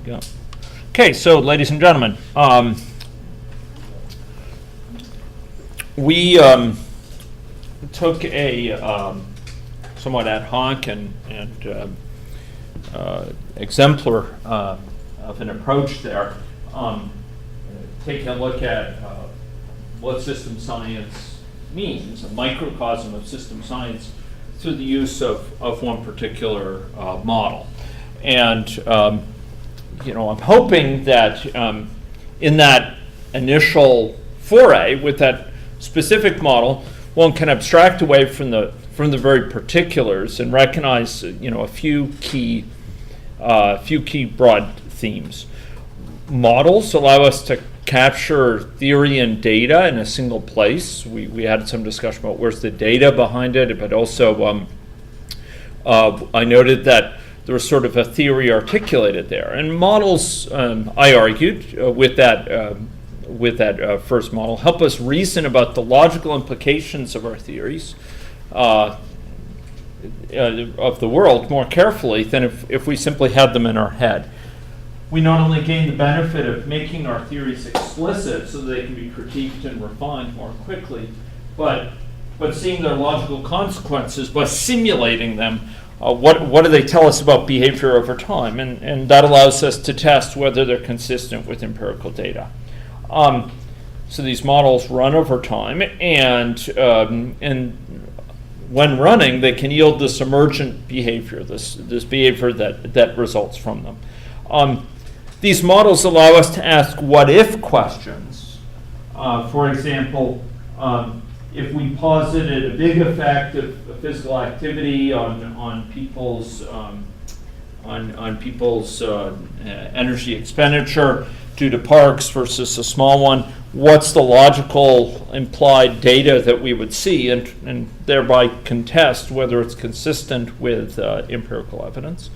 go. Okay, so ladies and gentlemen, we took a somewhat ad hoc and exemplar of an approach there, taking a look at what system science means, a microcosm of system science, through the use of one particular model. And I'm hoping that in that initial foray with that specific model, one can abstract away from the very particulars and recognize a few key broad themes. Models allow us to capture theory and data in a single place. We had some discussion about where's the data behind it, but also I noted that there was sort of a theory articulated there. And models, I argued, with that first model, help us reason about the logical implications of our theories of the world more carefully than if we simply had them in our head. We not only gain the benefit of making our theories explicit so that they can be critiqued and refined more quickly, but seeing their logical consequences by simulating them. What do they tell us about behavior over time? And that allows us to test whether they're consistent with empirical data. So these models run over time, and when running, they can yield this emergent behavior, this behavior that results from them. These models allow us to ask what-if questions. For example, if we posited a big effect of physical activity on people's energy expenditure due to parks versus a small one, what's the logical implied data that we would see, and thereby contest whether it's consistent with empirical evidence.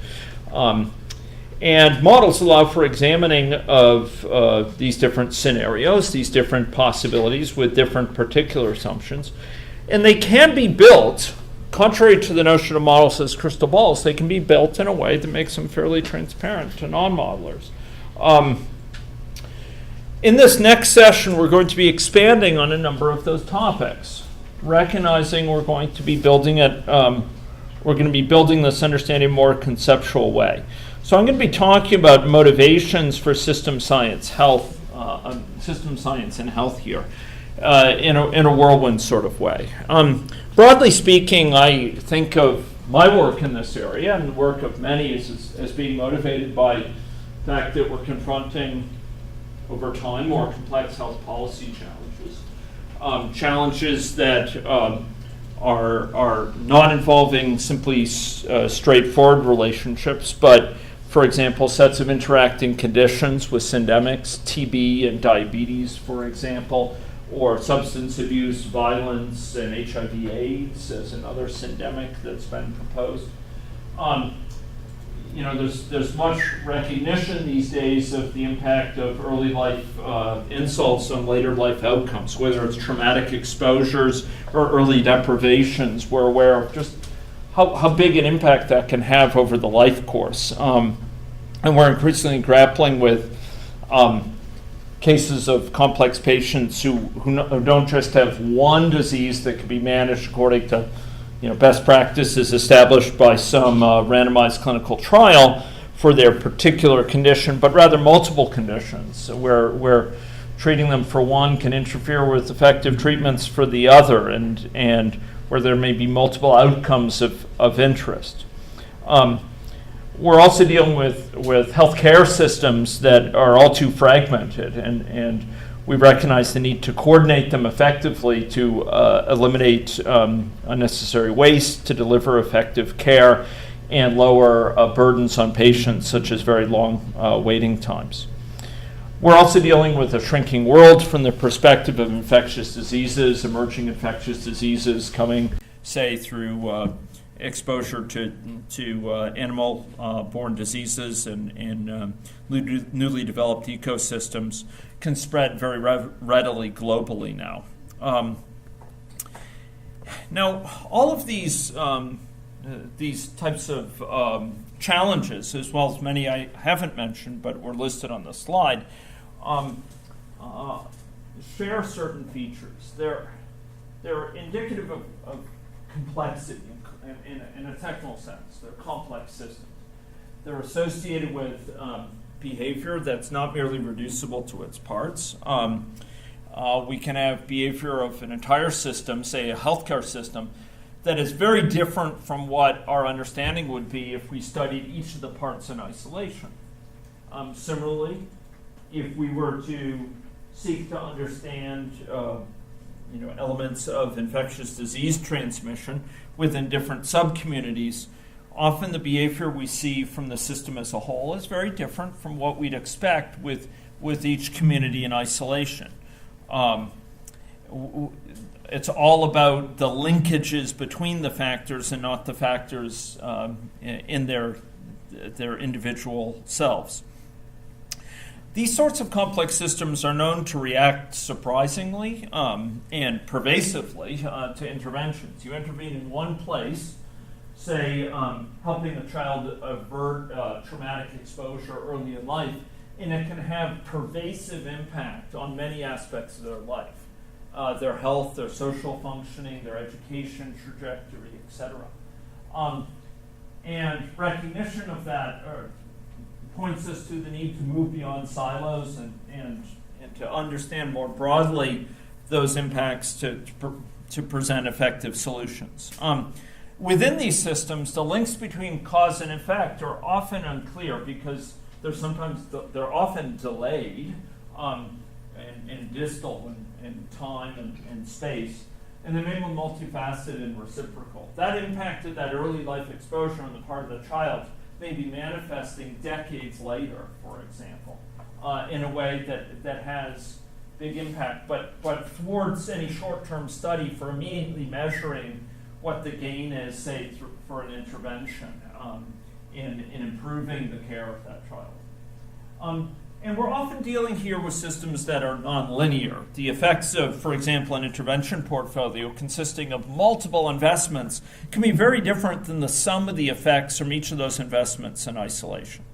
And models allow for examining of these different scenarios, these different possibilities with different particular assumptions. And they can be built, contrary to the notion of models as crystal balls, they can be built in a way that makes them fairly transparent to non-modelers. In this next session, we're going to be expanding on a number of those topics, recognizing we're going to be building it, we're going to be building this understanding in a more conceptual way. So I'm going to be talking about motivations for system science, system science and health here, in a whirlwind sort of way. Broadly speaking, I think of my work in this area and the work of many as being motivated by the fact that we're confronting over time more complex health policy challenges, challenges that are not involving simply straightforward relationships, but for example, sets of interacting conditions with syndemics, TB and diabetes, for example, or substance abuse, violence, and HIV/AIDS as another syndemic that's been proposed. There's much recognition these days of the impact of early life insults on later life outcomes, whether it's traumatic exposures or early deprivations. We're aware of just how big an impact that can have over the life course. And we're increasingly grappling with cases of complex patients who don't just have one disease that can be managed according to best practices established by some randomized clinical trial for their particular condition, but rather multiple conditions where treating them for one can interfere with effective treatments for the other, and where there may be multiple outcomes of interest. We're also dealing with healthcare systems that are all too fragmented, and we recognize the need to coordinate them effectively to eliminate unnecessary waste, to deliver effective care, and lower burdens on patients, such as very long waiting times. We're also dealing with a shrinking world from the perspective of infectious diseases, emerging infectious diseases coming, say, through exposure to animal-borne diseases and newly developed ecosystems can spread very readily globally now. Now, all of these these types of challenges, as well as many I haven't mentioned but were listed on the slide, share certain features. They're indicative of complexity in a technical sense. They're complex systems. They're associated with behavior that's not merely reducible to its parts. We can have behavior of an entire system, say a healthcare system, that is very different from what our understanding would be if we studied each of the parts in isolation. Similarly, if we were to seek to understand elements of infectious disease transmission within different subcommunities, often the behavior we see from the system as a whole is very different from what we'd expect with each community in isolation. It's all about the linkages between the factors and not the factors in their individual selves. These sorts of complex systems are known to react surprisingly and pervasively to interventions. You intervene in one place, say helping a child avert traumatic exposure early in life, and it can have pervasive impact on many aspects of their life, their health, their social functioning, their education trajectory, etc. And recognition of that points us to the need to move beyond silos and to understand more broadly those impacts to present effective solutions. Within these systems, the links between cause and effect are often unclear because they're often delayed and distal in time and space, and they may be multifaceted and reciprocal. That impact of that early life exposure on the part of the child may be manifesting decades later, for example, in a way that has big impact, but thwarts any short-term study for immediately measuring what the gain is, say, for an intervention in improving the care of that child. And we're often dealing here with systems that are nonlinear. The effects of, for example, an intervention portfolio consisting of multiple investments can be very different than the sum of the effects from each of those investments in isolation.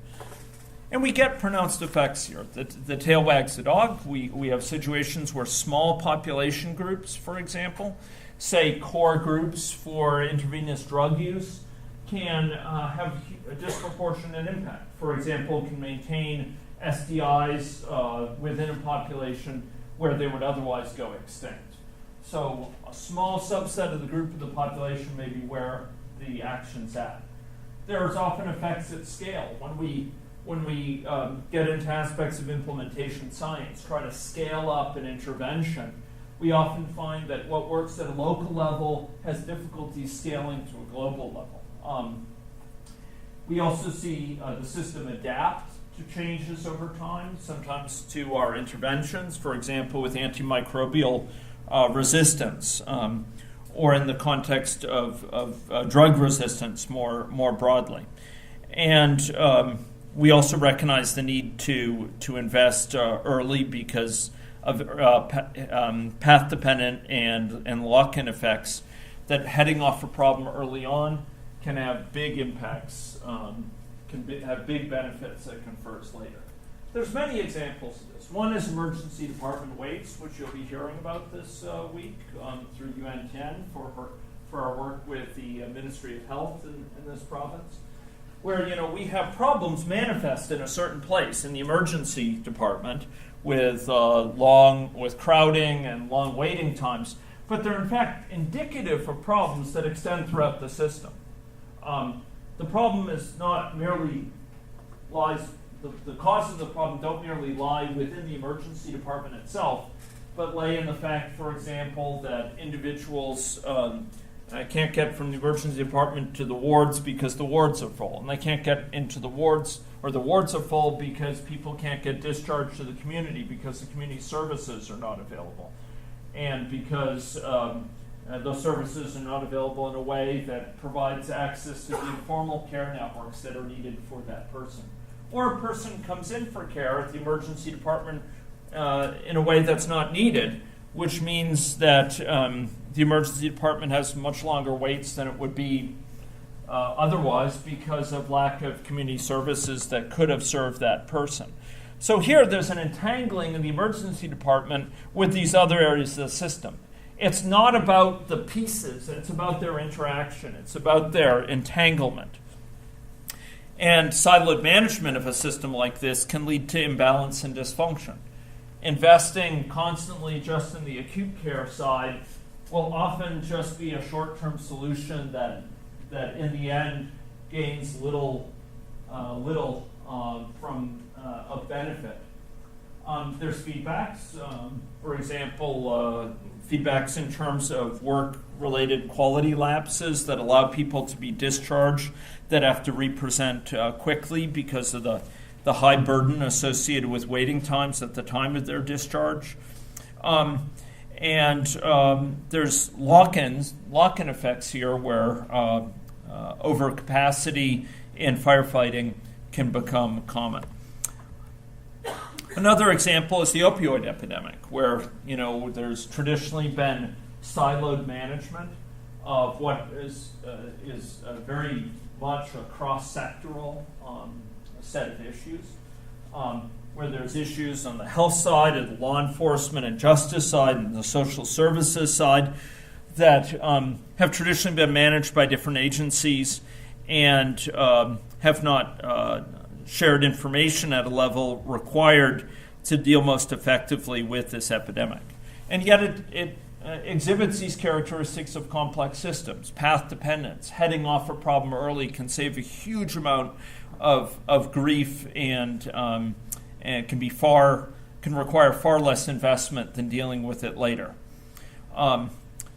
And we get pronounced effects here. The tail wags the dog. We have situations where small population groups, for example, say core groups for intravenous drug use, can have a disproportionate impact. For example, can maintain SDIs within a population where they would otherwise go extinct. So a small subset of the group of the population may be where the action's at. There's often effects at scale. When we get into aspects of implementation science, try to scale up an intervention, we often find that what works at a local level has difficulty scaling to a global level. We also see the system adapt to changes over time, sometimes to our interventions, for example, with antimicrobial resistance, or in the context of drug resistance more broadly. And we also recognize the need to invest early because of path-dependent and lock-in effects that heading off a problem early on can have big impacts, have big benefits that confers later. There's many examples of this. One is emergency department waits, which you'll be hearing about this week through UN10 for our work with the Ministry of Health in this province, where we have problems manifest in a certain place in the emergency department with crowding and long waiting times, but they're in fact indicative of problems that extend throughout the system. The problem is not merely the cause of the problem don't merely lie within the emergency department itself, but lay in the fact, for example, that individuals can't get from the emergency department to the wards because the wards are full, and they can't get into the wards, or the wards are full because people can't get discharged to the community because the community services are not available, and because those services are not available in a way that provides access to the informal care networks that are needed for that person. Or a person comes in for care at the emergency department in a way that's not needed, which means that the emergency department has much longer waits than it would be otherwise because of lack of community services that could have served that person. So here there's an entangling in the emergency department with these other areas of the system. It's not about the pieces, it's about their interaction, it's about their entanglement. And siloed management of a system like this can lead to imbalance and dysfunction. Investing constantly just in the acute care side will often just be a short-term solution that in the end gains little from of benefit. There's feedbacks, for example, feedbacks in terms of work-related quality lapses that allow people to be discharged that have to represent quickly because of the high burden associated with waiting times at the time of their discharge. There's lock-in effects here where overcapacity in firefighting can become common. Another example is the opioid epidemic, where there's traditionally been siloed management of what is very much a cross-sectoral set of issues, where there's issues on the health side, and the law enforcement and justice side, and the social services side that have traditionally been managed by different agencies and have not shared information at a level required to deal most effectively with this epidemic. And yet it exhibits these characteristics of complex systems. Path dependence, heading off a problem early can save a huge amount of grief and can require far less investment than dealing with it later.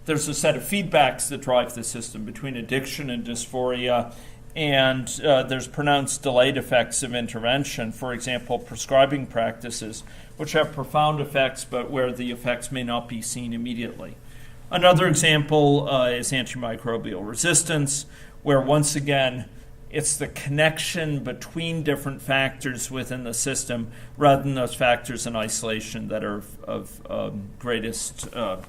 There's a set of feedbacks that drive the system between addiction and dysphoria, and there's pronounced delayed effects of intervention. For example, prescribing practices, which have profound effects, but where the effects may not be seen immediately. Another example is antimicrobial resistance, where once again, it's the connection between different factors within the system rather than those factors in isolation that are of greatest, that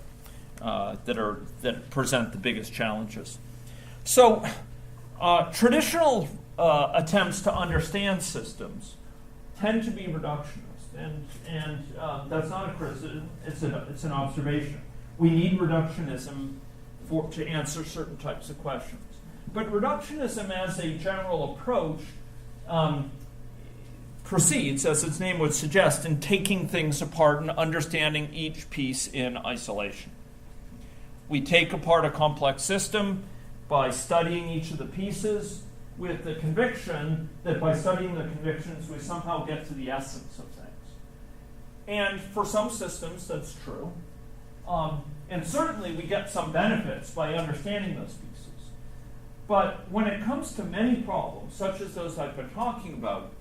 present the biggest challenges. So, traditional attempts to understand systems tend to be reductionist, and that's not a criticism, it's an observation. We need reductionism to answer certain types of questions. But reductionism as a general approach proceeds, as its name would suggest, in taking things apart and understanding each piece in isolation. We take apart a complex system by studying each of the pieces with the conviction that by studying the convictions we somehow get to the essence of things. And for some systems that's true. And certainly we get some benefits by understanding those pieces. But when it comes to many problems, such as those I've been talking about,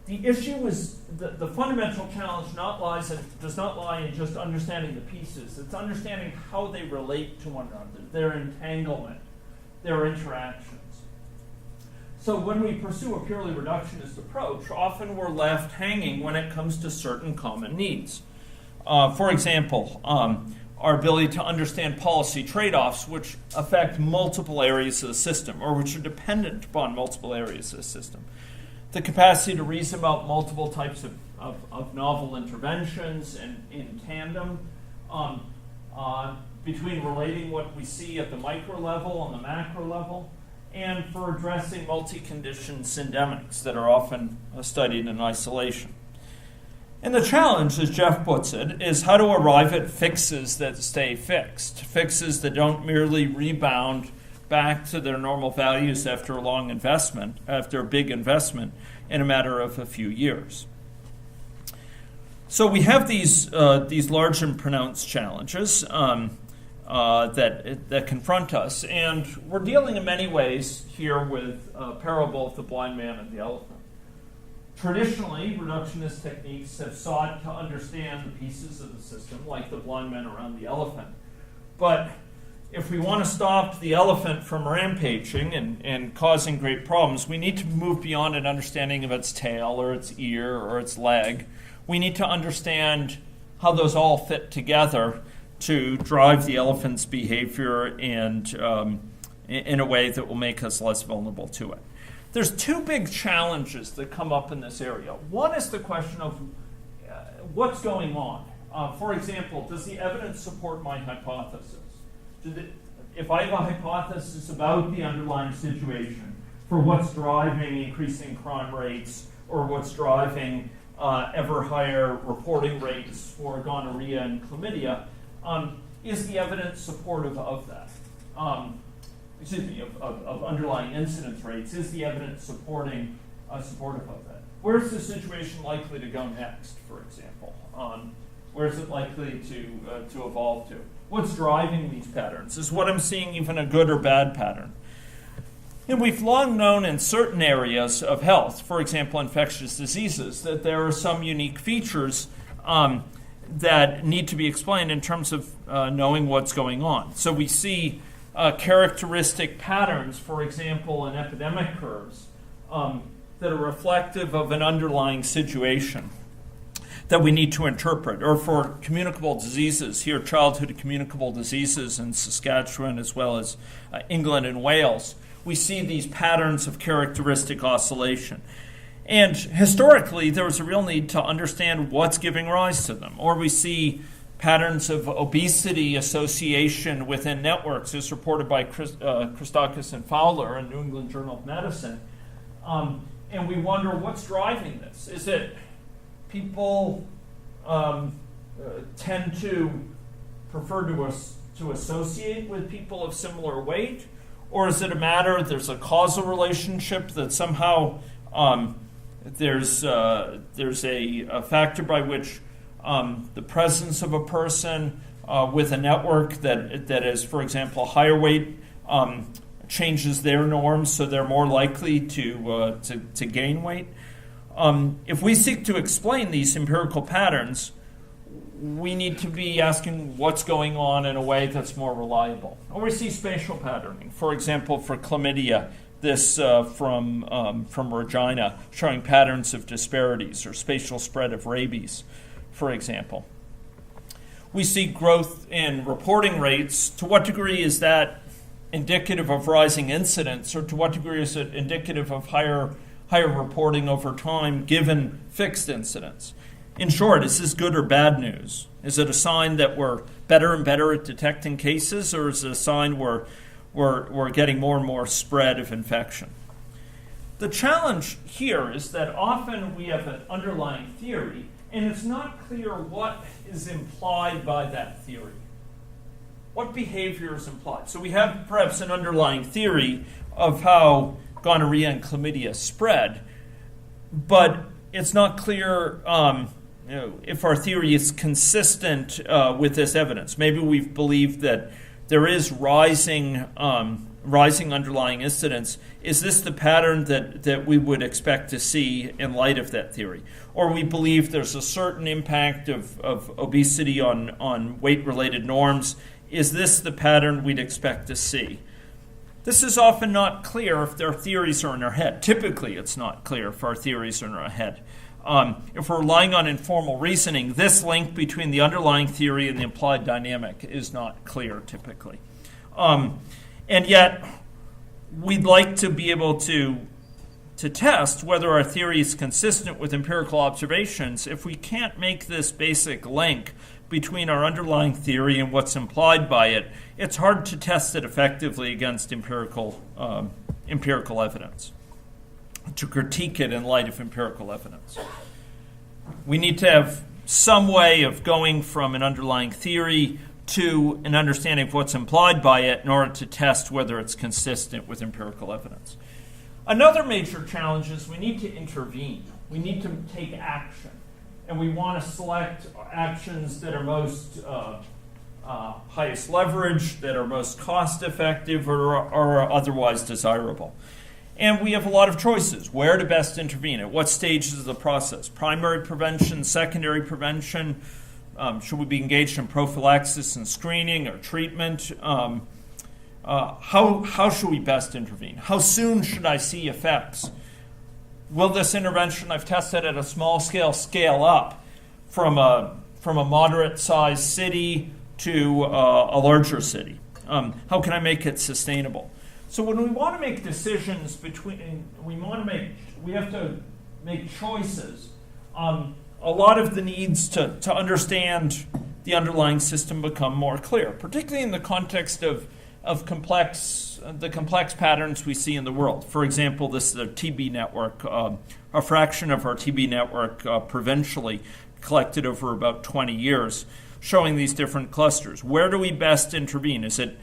the issue is the fundamental challenge does not lie in just understanding the pieces. It's understanding how they relate to one another, their entanglement, their interactions. So when we pursue a purely reductionist approach, often we're left hanging when it comes to certain common needs. For example, our ability to understand policy trade-offs which affect multiple areas of the system or which are dependent upon multiple areas of the system. The capacity to reason about multiple types of novel interventions and in tandem between relating what we see at the micro level and the macro level, and for addressing multi-condition syndemics that are often studied in isolation. And the challenge, as Jeff puts it, is how to arrive at fixes that stay fixed, fixes that don't merely rebound back to their normal values after a long investment, after a big investment, in a matter of a few years. So we have these large and pronounced challenges that confront us, and we're dealing in many ways here with a parable of the blind man and the elephant. Traditionally, reductionist techniques have sought to understand the pieces of the system, like the blind man around the elephant. But if we want to stop the elephant from rampaging and causing great problems, we need to move beyond an understanding of its tail or its ear or its leg. We need to understand how those all fit together to drive the elephant's behavior and in a way that will make us less vulnerable to it. There's two big challenges that come up in this area. One is the question of what's going on. For example, does the evidence support my hypothesis? If I have a hypothesis about the underlying situation for what's driving increasing crime rates or what's driving ever higher reporting rates for gonorrhea and chlamydia, is the evidence supportive of that? Of underlying incidence rates, is the evidence supportive of that? Where's the situation likely to go next, for example? Where's it likely to evolve to? What's driving these patterns? Is what I'm seeing even a good or bad pattern? And we've long known in certain areas of health, for example, infectious diseases, that there are some unique features that need to be explained in terms of knowing what's going on. So we see characteristic patterns, for example, in epidemic curves that are reflective of an underlying situation that we need to interpret. Or for communicable diseases, here childhood communicable diseases in Saskatchewan as well as England and Wales, we see these patterns of characteristic oscillation. And historically, there was a real need to understand what's giving rise to them. Or we see patterns of obesity association within networks, as reported by Christakis and Fowler in New England Journal of Medicine. And we wonder what's driving this. Is it people tend to prefer to associate with people of similar weight? Or is it a matter there's a causal relationship that somehow there's a factor by which the presence of a person with a network that is, for example, higher weight changes their norms, so they're more likely to gain weight. If we seek to explain these empirical patterns, we need to be asking what's going on in a way that's more reliable. Or we see spatial patterning. For example, for chlamydia, this from Regina, showing patterns of disparities or spatial spread of rabies, for example. We see growth in reporting rates. To what degree is that indicative of rising incidence, or to what degree is it indicative of higher reporting over time given fixed incidence? In short, is this good or bad news? Is it a sign that we're better and better at detecting cases, or is it a sign we're getting more and more spread of infection? The challenge here is that often we have an underlying theory, and it's not clear what is implied by that theory. What behavior is implied? So we have perhaps an underlying theory of how gonorrhea and chlamydia spread, but it's not clear if our theory is consistent with this evidence. Maybe we've believed that there is rising underlying incidence. Is this the pattern that we would expect to see in light of that theory? Or we believe there's a certain impact of obesity on weight-related norms. Is this the pattern we'd expect to see? This is often not clear if their theories are in our head. Typically, it's not clear if our theories are in our head. If we're relying on informal reasoning, this link between the underlying theory and the implied dynamic is not clear typically. And yet, we'd like to be able to test whether our theory is consistent with empirical observations. If we can't make this basic link between our underlying theory and what's implied by it, it's hard to test it effectively against empirical evidence, to critique it in light of empirical evidence. We need to have some way of going from an underlying theory to an understanding of what's implied by it in order to test whether it's consistent with empirical evidence. Another major challenge is we need to intervene. We need to take action. And we want to select actions that are most highest leverage, that are most cost-effective, or are otherwise desirable. And we have a lot of choices. Where to best intervene? At what stages of the process? Primary prevention, secondary prevention? Should we be engaged in prophylaxis and screening or treatment? How should we best intervene? How soon should I see effects? Will this intervention I've tested at a small scale up from a moderate-sized city to a larger city? How can I make it sustainable? So when we want to make decisions we have to make choices. A lot of the needs to understand the underlying system become more clear, particularly in the context of the complex patterns we see in the world. For example, this is a TB network, a fraction of our TB network provincially collected over about 20 years, showing these different clusters. Where do we best intervene? Is it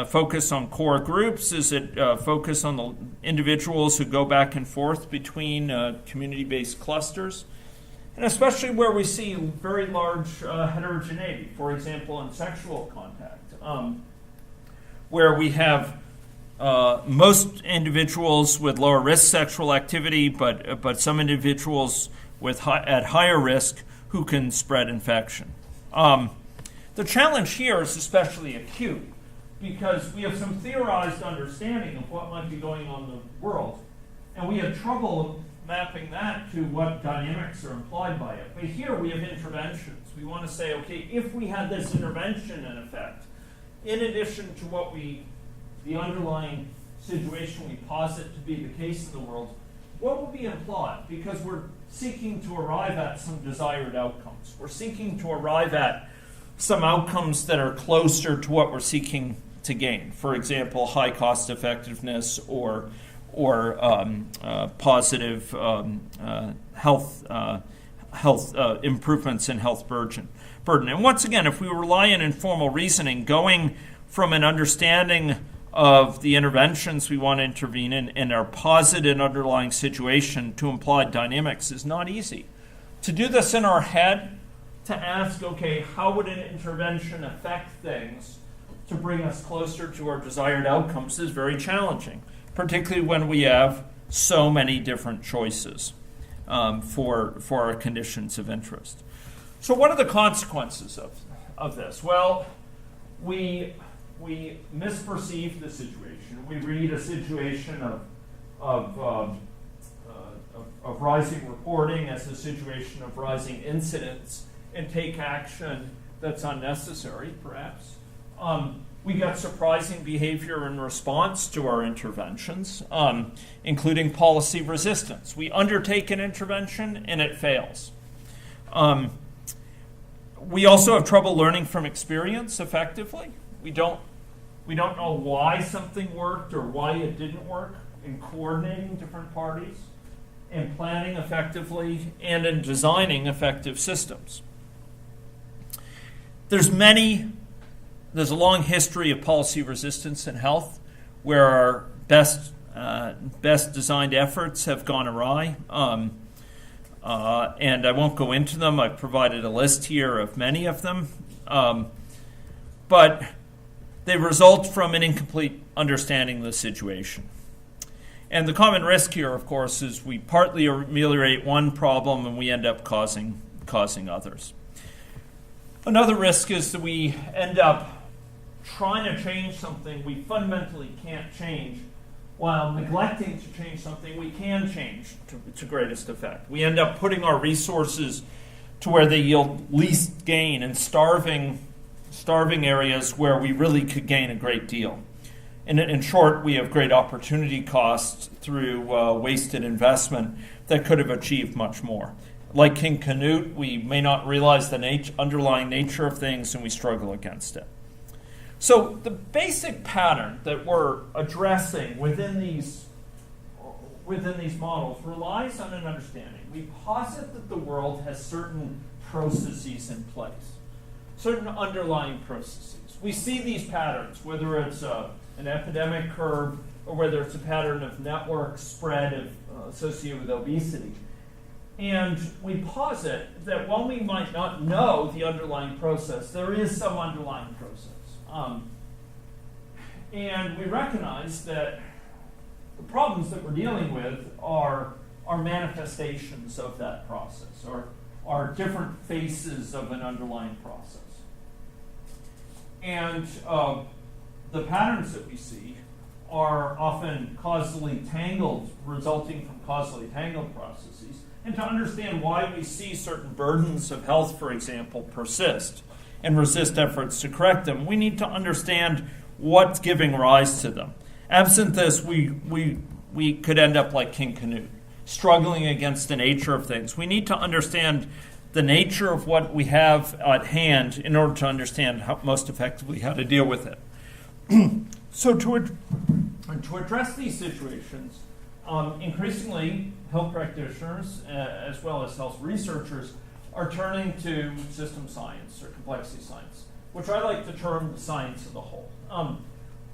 focus on core groups? Is it focus on the individuals who go back and forth between community-based clusters? And especially where we see very large heterogeneity, for example, in sexual contact, where we have most individuals with lower risk sexual activity, but some individuals at higher risk who can spread infection. The challenge here is especially acute because we have some theorized understanding of what might be going on in the world, and we have trouble mapping that to what dynamics are implied by it. But here we have interventions. We want to say, okay, if we had this intervention in effect, in addition to the underlying situation we posit to be the case in the world, what would be implied? Because we're seeking to arrive at some desired outcomes. We're seeking to arrive at some outcomes that are closer to what we're seeking to gain. For example, high cost effectiveness or positive health improvements in health burden. And once again, if we rely on informal reasoning, going from an understanding of the interventions we want to intervene in and our posited underlying situation to implied dynamics is not easy. To do this in our head, to ask, okay, how would an intervention affect things to bring us closer to our desired outcomes is very challenging, particularly when we have so many different choices for our conditions of interest. So what are the consequences of this? Well, we misperceive the situation. We read a situation of rising reporting as a situation of rising incidents and take action that's unnecessary, perhaps. We got surprising behavior in response to our interventions, including policy resistance. We undertake an intervention and it fails. We also have trouble learning from experience effectively. We don't know why something worked or why it didn't work in coordinating different parties, in planning effectively, and in designing effective systems. There's a long history of policy resistance in health where our best designed efforts have gone awry. And I won't go into them. I've provided a list here of many of them. But they result from an incomplete understanding of the situation. And the common risk here, of course, is we partly ameliorate one problem and we end up causing others. Another risk is that we end up trying to change something we fundamentally can't change while neglecting to change something we can change to greatest effect. We end up putting our resources to where they yield least gain and starving areas where we really could gain a great deal. In short, we have great opportunity costs through wasted investment that could have achieved much more. Like King Canute, we may not realize the underlying nature of things and we struggle against it. So the basic pattern that we're addressing within these models relies on an understanding. We posit that the world has certain processes in place, certain underlying processes. We see these patterns, whether it's an epidemic curve or whether it's a pattern of network spread associated with obesity. And we posit that while we might not know the underlying process, there is some underlying process. And we recognize that the problems that we're dealing with are manifestations of that process, or are different faces of an underlying process. And the patterns that we see are often causally tangled, resulting from causally tangled processes. And to understand why we see certain burdens of health, for example, persist and resist efforts to correct them, we need to understand what's giving rise to them. Absent this, we could end up like King Canute, struggling against the nature of things. We need to understand the nature of what we have at hand in order to understand most effectively how to deal with it. So to address these situations, increasingly health practitioners as well as health researchers are turning to system science or complexity science, which I like to term the science of the whole.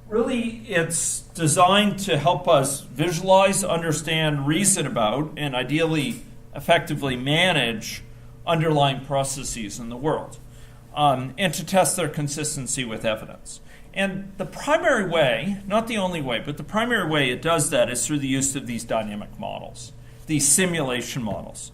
Really, it's designed to help us visualize, understand, reason about, and ideally effectively manage underlying processes in the world, and to test their consistency with evidence. And the primary way, not the only way, but the primary way it does that is through the use of these dynamic models, these simulation models.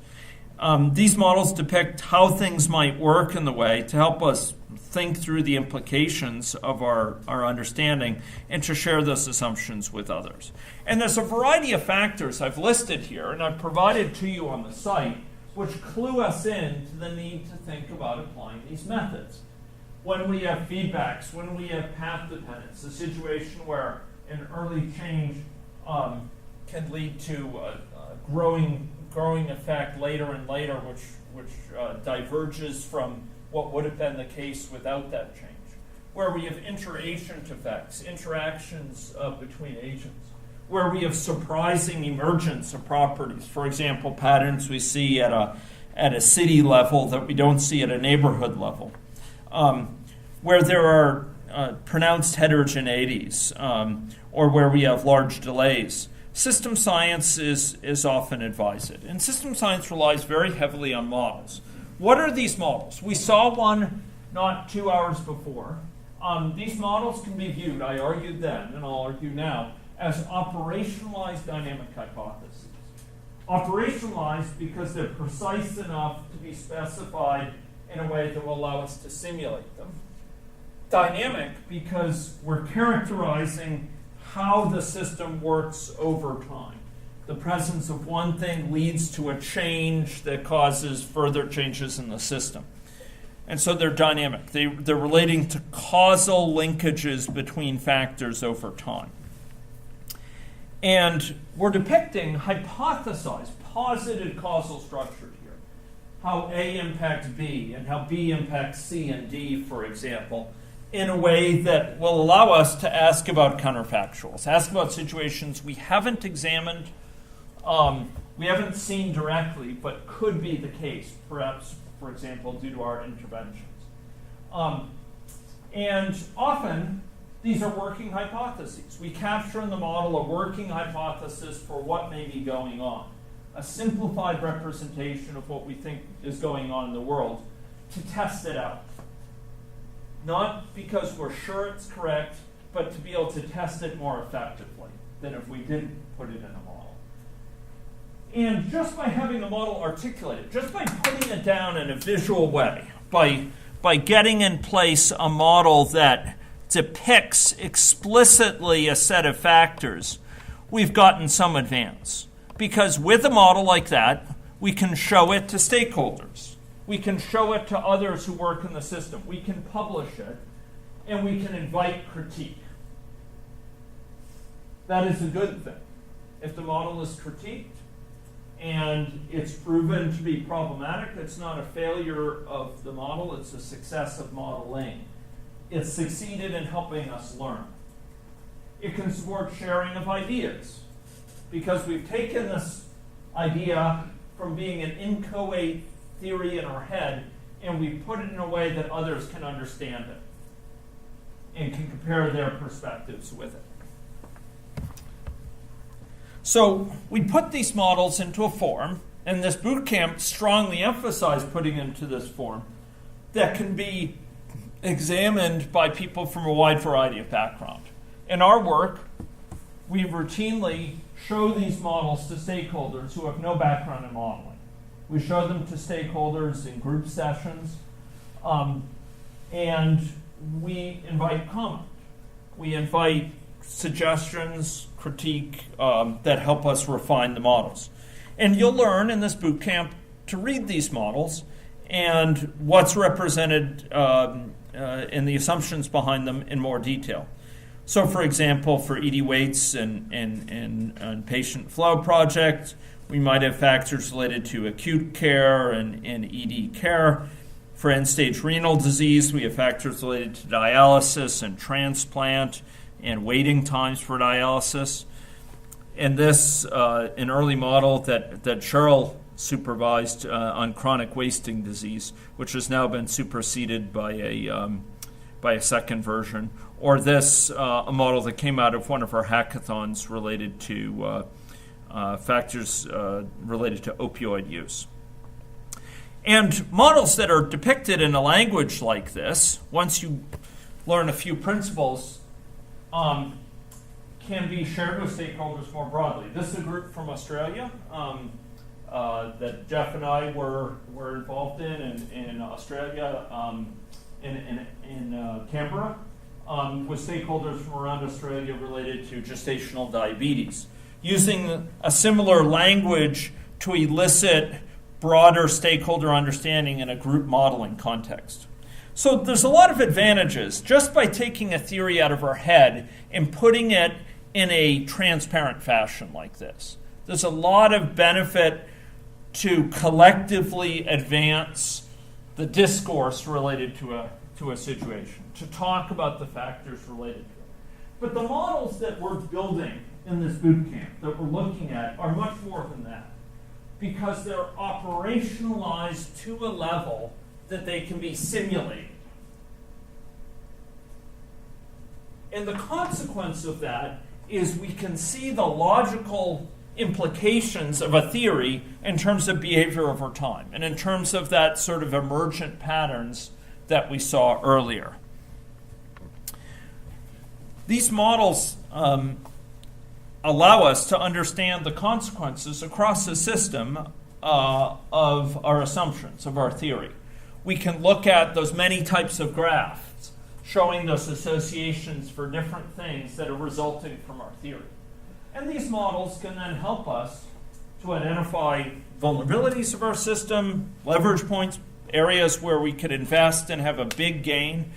These models depict how things might work in the way to help us think through the implications of our understanding and to share those assumptions with others. And there's a variety of factors I've listed here and I've provided to you on the site which clue us in to the need to think about applying these methods. When we have feedbacks, when we have path dependence, a situation where an early change can lead to a growing effect later and later, which diverges from what would have been the case without that change. Where we have interagent effects, interactions between agents. Where we have surprising emergence of properties. For example, patterns we see at a city level that we don't see at a neighborhood level. Where there are pronounced heterogeneities, or where we have large delays. System science is often advised, and system science relies very heavily on models. What are these models? We saw one not 2 hours before. These models can be viewed, I argued then, and I'll argue now, as operationalized dynamic hypotheses. Operationalized because they're precise enough to be specified in a way that will allow us to simulate them. Dynamic because we're characterizing how the system works over time. The presence of one thing leads to a change that causes further changes in the system. And so they're dynamic. They're relating to causal linkages between factors over time. And we're depicting hypothesized, posited causal structure here. How A impacts B and how B impacts C and D, for example, in a way that will allow us to ask about counterfactuals, ask about situations we haven't examined, we haven't seen directly, but could be the case, perhaps, for example, due to our interventions. And often, these are working hypotheses. We capture in the model a working hypothesis for what may be going on, a simplified representation of what we think is going on in the world, to test it out. Not because we're sure it's correct, but to be able to test it more effectively than if we didn't put it in a model. And just by having the model articulated, just by putting it down in a visual way, by getting in place a model that depicts explicitly a set of factors, we've gotten some advance. Because with a model like that, we can show it to stakeholders. We can show it to others who work in the system. We can publish it, and we can invite critique. That is a good thing. If the model is critiqued and it's proven to be problematic, it's not a failure of the model, it's a success of modeling. It's succeeded in helping us learn. It can support sharing of ideas, because we've taken this idea from being an inchoate theory in our head, and we put it in a way that others can understand it and can compare their perspectives with it. So we put these models into a form, and this boot camp strongly emphasized putting into this form that can be examined by people from a wide variety of background. In our work, we routinely show these models to stakeholders who have no background in modeling. We show them to stakeholders in group sessions, and we invite comment. We invite suggestions, critique that help us refine the models. And you'll learn in this boot camp to read these models and what's represented in the assumptions behind them in more detail. So, for example, for ED weights and patient flow project, we might have factors related to acute care and ED care. For end-stage renal disease, we have factors related to dialysis and transplant and waiting times for dialysis. And this, an early model that Cheryl supervised on chronic wasting disease, which has now been superseded by a second version, or this, a model that came out of one of our hackathons related to factors related to opioid use. And models that are depicted in a language like this, once you learn a few principles, can be shared with stakeholders more broadly. This is a group from Australia that Jeff and I were involved in Australia, in Canberra, with stakeholders from around Australia related to gestational diabetes, using a similar language to elicit broader stakeholder understanding in a group modeling context. So there's a lot of advantages just by taking a theory out of our head and putting it in a transparent fashion like this. There's a lot of benefit to collectively advance the discourse related to a situation, to talk about the factors related to it. But the models that we're building in this boot camp that we're looking at are much more than that, because they're operationalized to a level that they can be simulated. And the consequence of that is we can see the logical implications of a theory in terms of behavior over time, and in terms of that sort of emergent patterns that we saw earlier. These models allow us to understand the consequences across the system of our assumptions, of our theory. We can look at those many types of graphs showing those associations for different things that are resulting from our theory. And these models can then help us to identify vulnerabilities of our system, leverage points, areas where we could invest and have a big gain,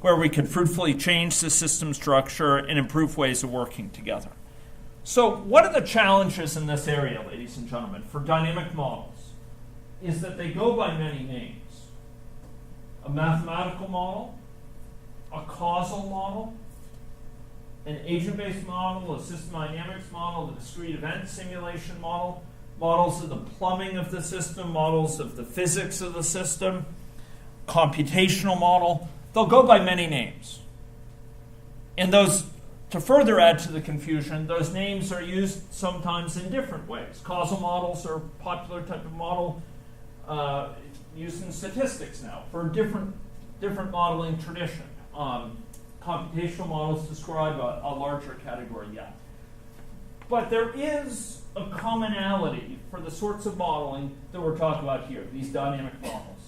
where we could fruitfully change the system structure and improve ways of working together. So what are the challenges in this area, ladies and gentlemen, for dynamic models? Is that they go by many names. A mathematical model, a causal model, an agent-based model, a system dynamics model, a discrete event simulation model, models of the plumbing of the system, models of the physics of the system, computational model. They'll go by many names. And those, to further add to the confusion, those names are used sometimes in different ways. Causal models are a popular type of model used in statistics now for a different modeling tradition. Computational models describe a larger category yet. But there is a commonality for the sorts of modeling that we're talking about here, these dynamic models.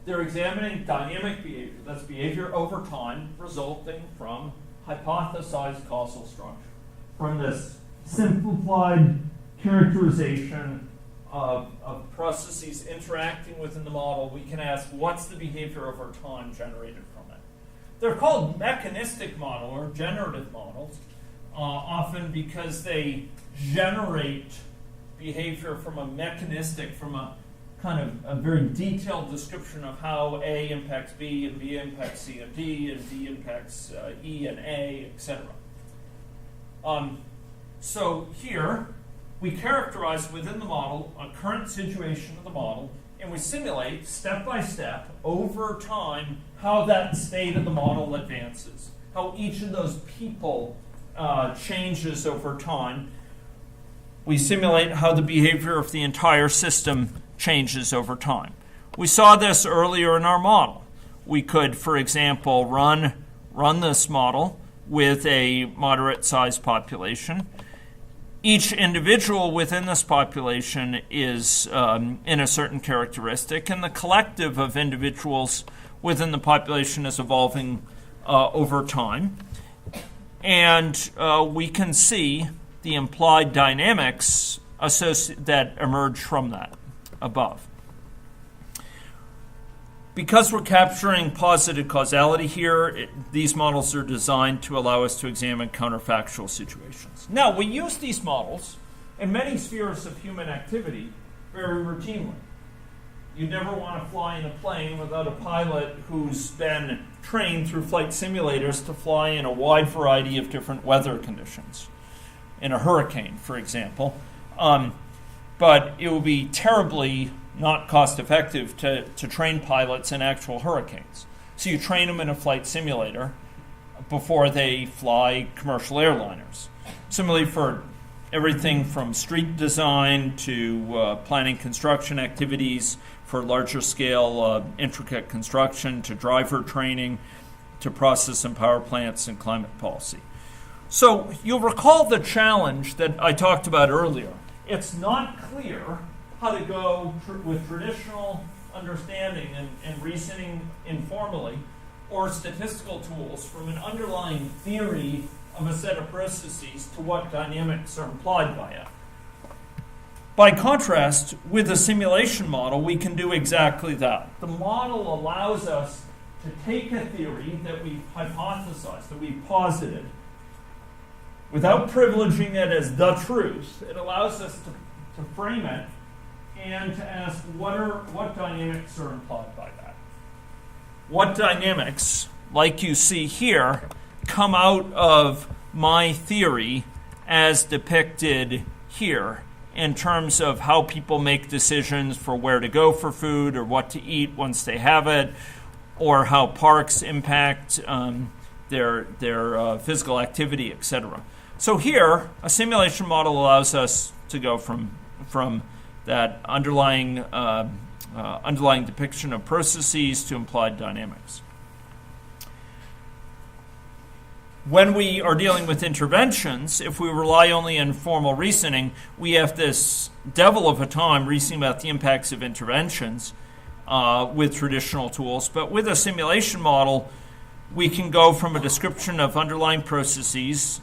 They're examining dynamic behavior, that's behavior over time resulting from hypothesized causal structure, from this simplified characterization of processes interacting within the model. We can ask, what's the behavior over time generated from it? They're called mechanistic model or generative models, often because they generate behavior from a mechanistic, from a kind of a very detailed description of how A impacts B, and B impacts C and D, and D impacts E and A, etc. So here, we characterize within the model a current situation of the model, and we simulate step by step over time how that state of the model advances, how each of those people changes over time. We simulate how the behavior of the entire system changes over time. We saw this earlier in our model. We could, for example, run this model with a moderate-sized population. Each individual within this population is in a certain characteristic, and the collective of individuals within the population is evolving over time. And we can see the implied dynamics that emerge from that above. Because we're capturing positive causality here, these models are designed to allow us to examine counterfactual situations. Now, we use these models in many spheres of human activity very routinely. You never want to fly in a plane without a pilot who's been trained through flight simulators to fly in a wide variety of different weather conditions. In a hurricane, for example. But it would be terribly not cost effective to train pilots in actual hurricanes. So you train them in a flight simulator before they fly commercial airliners. Similarly for everything from street design to planning construction activities for larger scale intricate construction to driver training to process and power plants and climate policy. So you'll recall the challenge that I talked about earlier. It's not clear how to go with traditional understanding and reasoning informally or statistical tools from an underlying theory of a set of processes to what dynamics are implied by it. By contrast, with a simulation model, we can do exactly that. The model allows us to take a theory that we've hypothesized, that we've posited, without privileging it as the truth. It allows us to frame it and to ask what dynamics are implied by that. What dynamics, like you see here, come out of my theory as depicted here in terms of how people make decisions for where to go for food or what to eat once they have it, or how parks impact their physical activity, etc. So here, a simulation model allows us to go from that underlying depiction of processes to implied dynamics. When we are dealing with interventions, if we rely only on formal reasoning, we have this devil of a time reasoning about the impacts of interventions with traditional tools. But with a simulation model, we can go from a description of underlying processes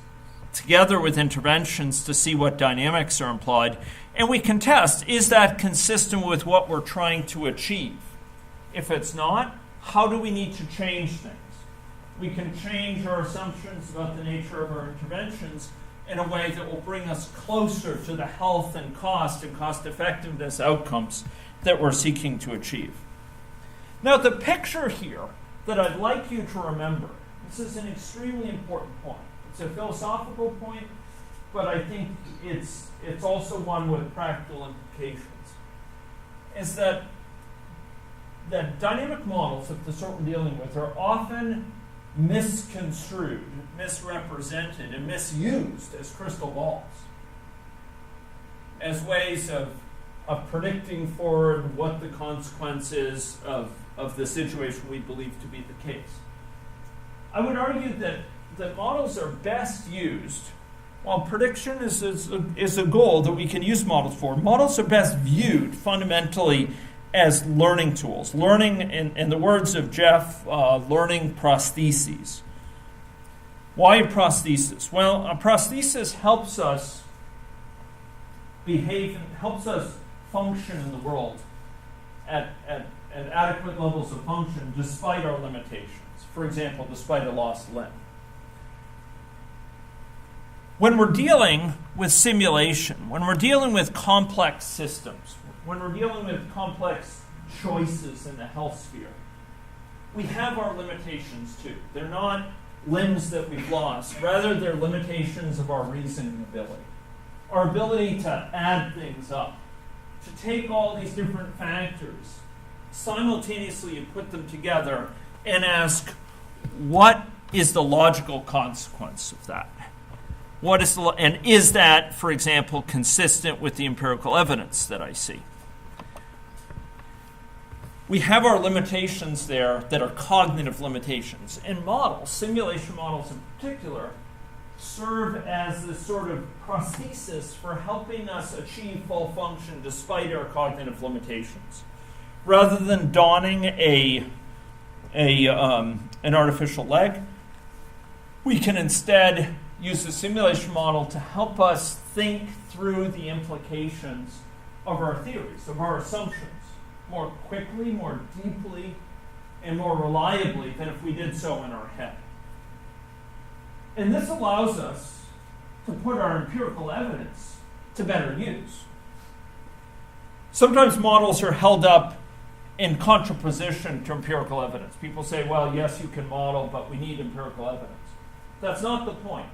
together with interventions to see what dynamics are implied. And we can test, is that consistent with what we're trying to achieve? If it's not, how do we need to change things? We can change our assumptions about the nature of our interventions in a way that will bring us closer to the health and cost effectiveness outcomes that we're seeking to achieve. Now, the picture here that I'd like you to remember, this is an extremely important point. It's a philosophical point, but I think it's also one with practical implications, is that dynamic models of the sort we're dealing with are often misconstrued, misrepresented, and misused as crystal balls, as ways of predicting forward what the consequences of the situation we believe to be the case. I would argue that models are best used, while prediction is a goal that we can use models for. Models are best viewed fundamentally as learning tools. Learning, in the words of Jeff, learning prostheses. Why a prosthesis? Well, a prosthesis helps us behave, helps us function in the world at adequate levels of function despite our limitations. For example, despite a lost limb. When we're dealing with simulation, when we're dealing with complex systems, when we're dealing with complex choices in the health sphere, we have our limitations too. They're not limbs that we've lost. Rather, they're limitations of our reasoning ability. Our ability to add things up, to take all these different factors simultaneously and put them together and ask, what is the logical consequence of that? And is that, for example, consistent with the empirical evidence that I see? We have our limitations there that are cognitive limitations. And models, simulation models in particular, serve as this sort of prosthesis for helping us achieve full function despite our cognitive limitations. Rather than donning an artificial leg, we can instead use the simulation model to help us think through the implications of our theories, of our assumptions, more quickly, more deeply, and more reliably than if we did so in our head. And this allows us to put our empirical evidence to better use. Sometimes models are held up in contraposition to empirical evidence. People say, well, yes, you can model, but we need empirical evidence. That's not the point.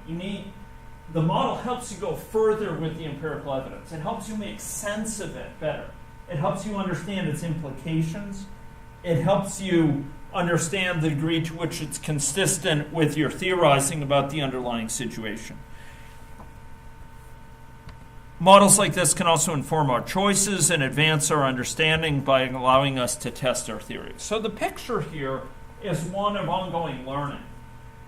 The model helps you go further with the empirical evidence. It helps you make sense of it better. It helps you understand its implications. It helps you understand the degree to which it's consistent with your theorizing about the underlying situation. Models like this can also inform our choices and advance our understanding by allowing us to test our theories. So the picture here is one of ongoing learning,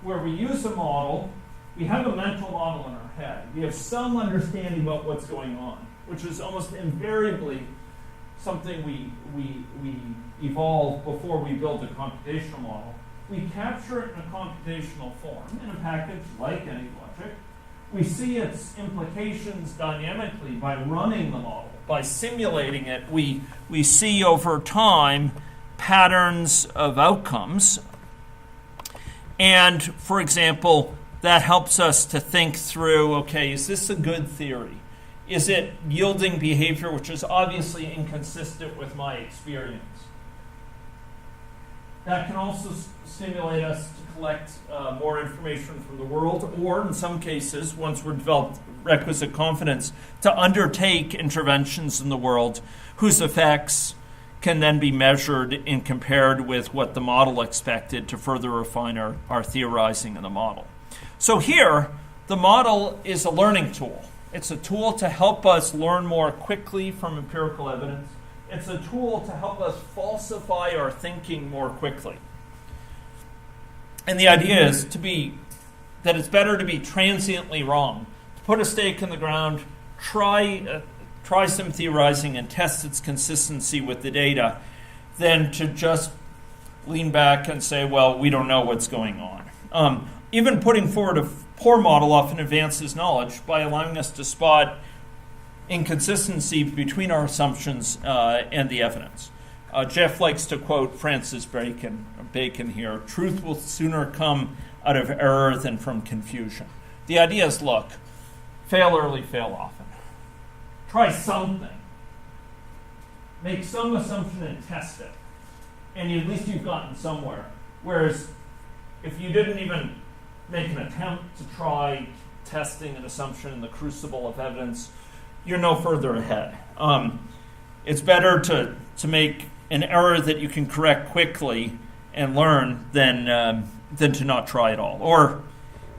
where we use a model, we have a mental model in our head, we have some understanding about what's going on, which is almost invariably something we evolve before we build a computational model. We capture it in a computational form, in a package like AnyLogic. We see its implications dynamically by running the model, by simulating it. We see over time patterns of outcomes. And, for example, that helps us to think through, okay, is this a good theory? Is it yielding behavior which is obviously inconsistent with my experience? That can also stimulate us to collect more information from the world, or in some cases, once we're developed requisite confidence, to undertake interventions in the world whose effects can then be measured and compared with what the model expected to further refine our theorizing in the model. So here, the model is a learning tool. It's a tool to help us learn more quickly from empirical evidence. It's a tool to help us falsify our thinking more quickly. And the idea is that it's better to be transiently wrong, to put a stake in the ground, try some theorizing and test its consistency with the data, than to just lean back and say, well, we don't know what's going on. Even putting forward a poor model often advances knowledge by allowing us to spot inconsistency between our assumptions and the evidence. Jeff likes to quote Francis Bacon here, truth will sooner come out of error than from confusion. The idea is, look, fail early, fail often. Try something. Make some assumption and test it. And at least you've gotten somewhere. Whereas if you didn't even make an attempt to try testing an assumption in the crucible of evidence, you're no further ahead. It's better to make an error that you can correct quickly and learn than to not try at all. Or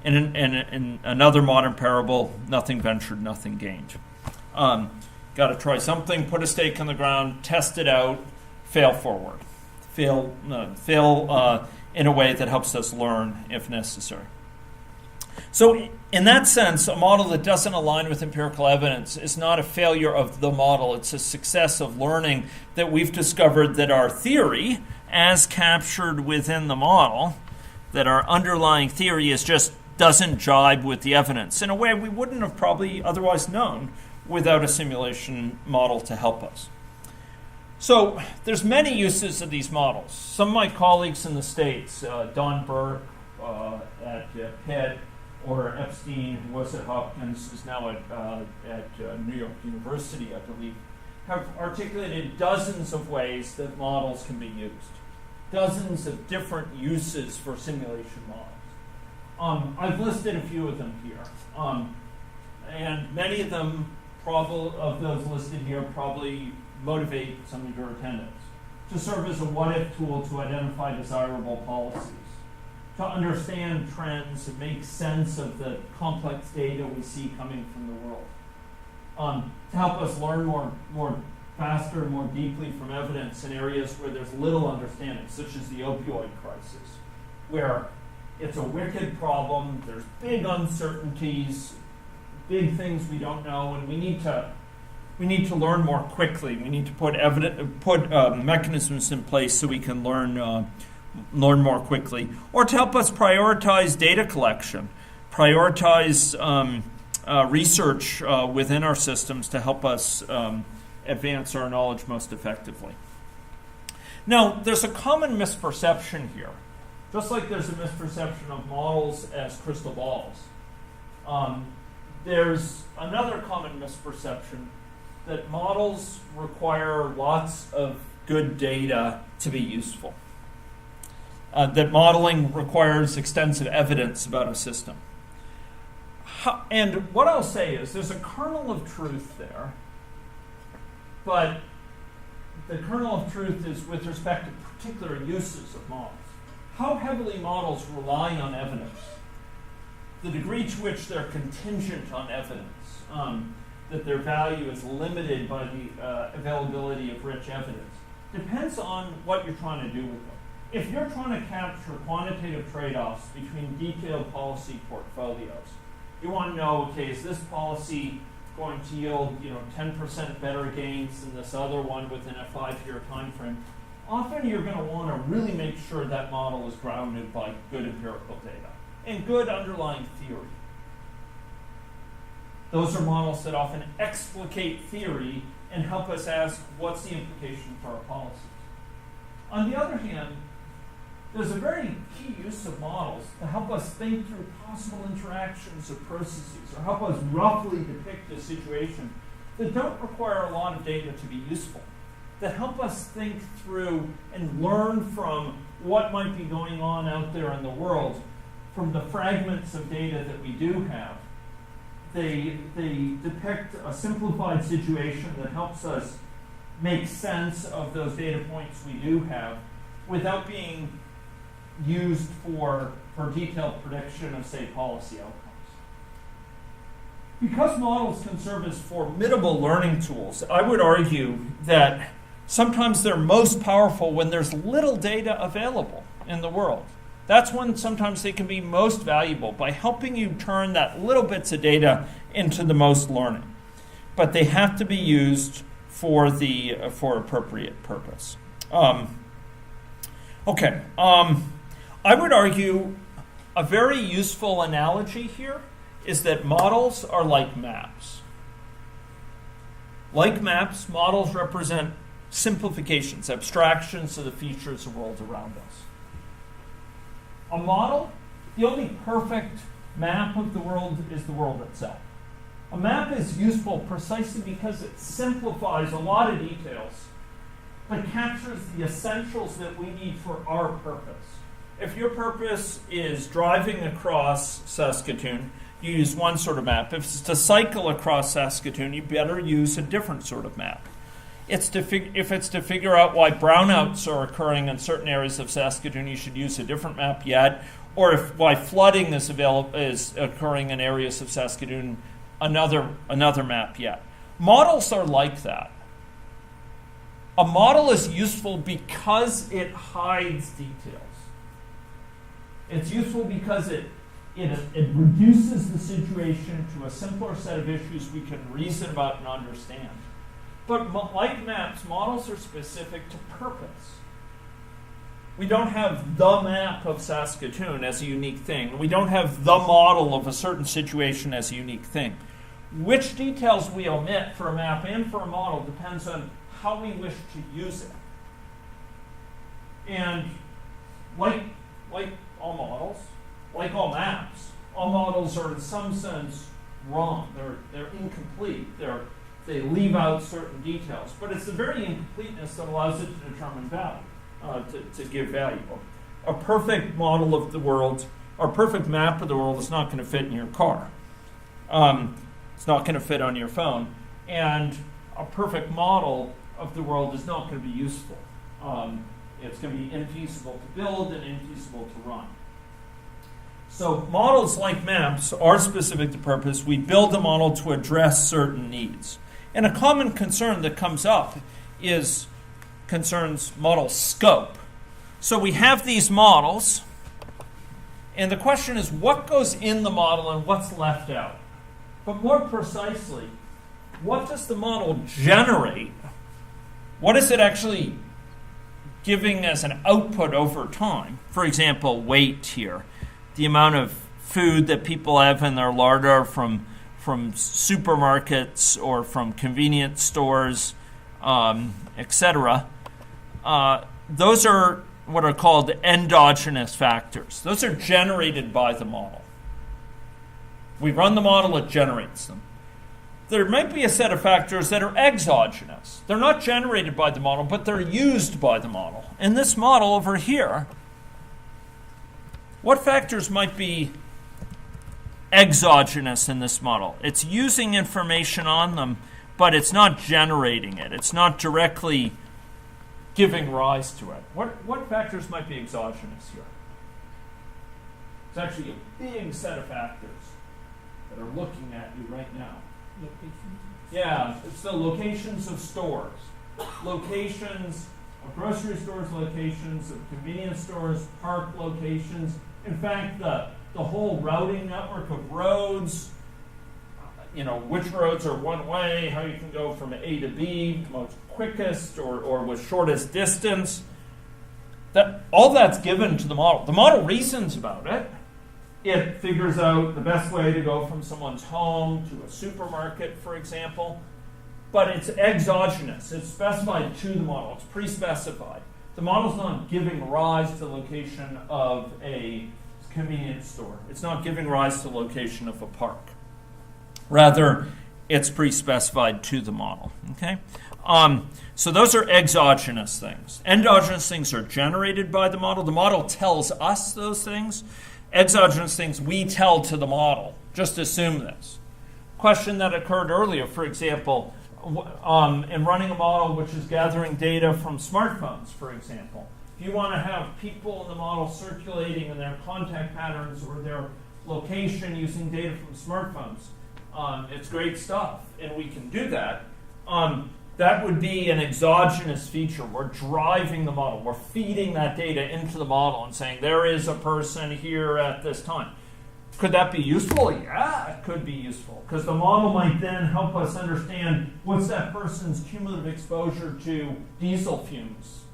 in another modern parable, nothing ventured, nothing gained. Got to try something, put a stake in the ground, test it out, fail forward. Fail in a way that helps us learn if necessary. So in that sense, a model that doesn't align with empirical evidence is not a failure of the model. It's a success of learning that we've discovered that our theory, as captured within the model, that our underlying theory doesn't jibe with the evidence in a way we wouldn't have probably otherwise known without a simulation model to help us. So there's many uses of these models. Some of my colleagues in the States, Don Burke at Pitt, or Epstein, who was at Hopkins, is now at New York University, I believe, have articulated dozens of ways that models can be used. Dozens of different uses for simulation models. I've listed a few of them here. And many of them, of those listed here, probably motivate some of your attendance. To serve as a what-if tool to identify desirable policies. To understand trends and make sense of the complex data we see coming from the world. To help us learn more faster and more deeply from evidence in areas where there's little understanding, such as the opioid crisis, where it's a wicked problem, there's big uncertainties, big things we don't know, and we need to learn more quickly. We need to put mechanisms in place so we can learn more quickly, or to help us prioritize data collection, prioritize research within our systems to help us advance our knowledge most effectively. Now, there's a common misperception here. Just like there's a misperception of models as crystal balls, there's another common misperception that models require lots of good data to be useful. That modeling requires extensive evidence about a system. And what I'll say is there's a kernel of truth there, but the kernel of truth is with respect to particular uses of models. How heavily models rely on evidence, the degree to which they're contingent on evidence, that their value is limited by the availability of rich evidence, depends on what you're trying to do with them. If you're trying to capture quantitative trade-offs between detailed policy portfolios, you want to know, okay, is this policy going to yield 10% better gains than this other one within a 5-year time frame? Often you're going to want to really make sure that model is grounded by good empirical data and good underlying theory. Those are models that often explicate theory and help us ask, what's the implication for our policies? On the other hand, there's a very key use of models to help us think through possible interactions of processes, or help us roughly depict a situation that don't require a lot of data to be useful, that help us think through and learn from what might be going on out there in the world from the fragments of data that we do have. They depict a simplified situation that helps us make sense of those data points we do have without being used for detailed prediction of, say, policy outcomes. Because models can serve as formidable learning tools, I would argue that sometimes they're most powerful when there's little data available in the world. That's when sometimes they can be most valuable, by helping you turn that little bits of data into the most learning. But they have to be used for appropriate purpose. I would argue a very useful analogy here is that models are like maps. Like maps, models represent simplifications, abstractions of the features of the world around us. A model, the only perfect map of the world is the world itself. A map is useful precisely because it simplifies a lot of details, but captures the essentials that we need for our purpose. If your purpose is driving across Saskatoon, you use one sort of map. If it's to cycle across Saskatoon, you better use a different sort of map. If it's to figure out why brownouts are occurring in certain areas of Saskatoon, you should use a different map yet. Or why flooding is occurring in areas of Saskatoon, another map yet. Models are like that. A model is useful because it hides details. It's useful because it reduces the situation to a simpler set of issues we can reason about and understand. But like maps, models are specific to purpose. We don't have the map of Saskatoon as a unique thing. We don't have the model of a certain situation as a unique thing. Which details we omit for a map and for a model depends on how we wish to use it. And like all models, like all maps, all models are in some sense wrong. They're incomplete. They leave out certain details. But it's the very incompleteness that allows it to determine value, to give value. A perfect model of the world, or a perfect map of the world is not going to fit in your car. It's not going to fit on your phone. And a perfect model of the world is not going to be useful. It's going to be infeasible to build and infeasible to run. So models like maps are specific to purpose. We build a model to address certain needs. And a common concern that comes up concerns model scope. So we have these models, and the question is what goes in the model and what's left out? But more precisely, what does the model generate? What is it actually giving as an output over time? For example, weight here. The amount of food that people have in their larder from supermarkets or from convenience stores, etc. those are what are called endogenous factors. Those are generated by the model. We run the model, it generates them. There might be a set of factors that are exogenous. They're not generated by the model, but they're used by the model. In this model over here, what factors might be exogenous in this model? It's using information on them, but it's not generating it. It's not directly giving rise to it. What factors might be exogenous here? It's actually a big set of factors that are looking at you right now. Locations. Yeah, it's the locations of stores. Locations of grocery stores, locations of convenience stores, park locations. In fact, the whole routing network of roads, which roads are one way, how you can go from A to B most quickest or with shortest distance. All that's given to the model. The model reasons about it. It figures out the best way to go from someone's home to a supermarket, for example. But it's exogenous. It's specified to the model. It's pre-specified. The model's not giving rise to the location of a convenience store. It's not giving rise to the location of a park. Rather, it's pre-specified to the model. Okay? So those are exogenous things. Endogenous things are generated by the model. The model tells us those things. Exogenous things we tell to the model. Just assume this. Question that occurred earlier, for example, in running a model which is gathering data from smartphones, for example. If you want to have people in the model circulating in their contact patterns or their location using data from smartphones, it's great stuff, and we can do that. That would be an exogenous feature. We're driving the model. We're feeding that data into the model and saying, there is a person here at this time. Could that be useful? Yeah, it could be useful, because the model might then help us understand what's that person's cumulative exposure to diesel fumes,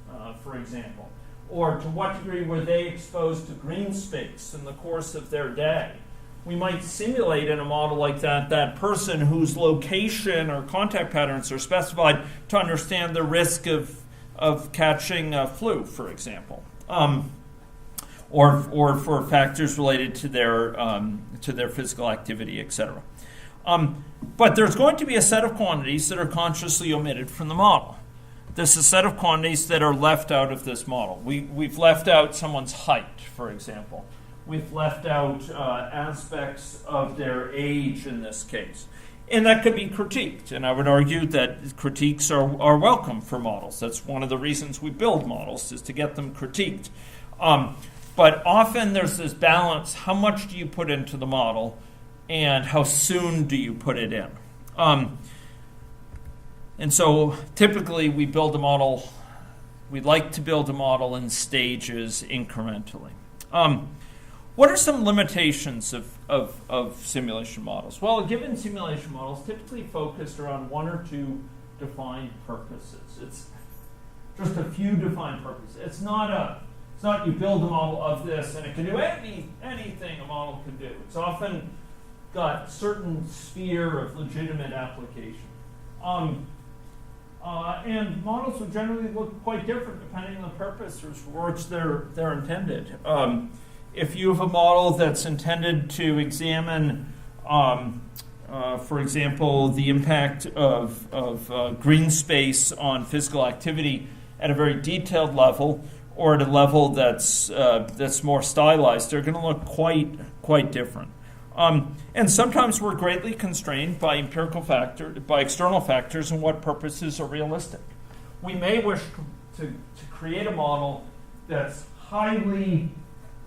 for example, or to what degree were they exposed to green space in the course of their day. We might simulate in a model like that person whose location or contact patterns are specified to understand the risk of catching flu, for example, or for factors related to their physical activity, etc. But there's going to be a set of quantities that are consciously omitted from the model. There's a set of quantities that are left out of this model. We've left out someone's height, for example. We've left out aspects of their age in this case. And that could be critiqued. And I would argue that critiques are welcome for models. That's one of the reasons we build models, is to get them critiqued. But often there's this balance. How much do you put into the model, and how soon do you put it in? And so typically we build a model, we like to build a model in stages incrementally. What are some limitations of simulation models? Well, a given simulation model is typically focused around one or two defined purposes. It's just a few defined purposes. It's not you build a model of this and it can do anything a model can do. It's often got certain sphere of legitimate application. And models will generally look quite different depending on the purpose or for which they're intended. If you have a model that's intended to examine, for example, the impact of green space on physical activity at a very detailed level, or at a level that's more stylized, they're going to look quite different. And sometimes we're greatly constrained by external factors and what purposes are realistic. We may wish to create a model that's highly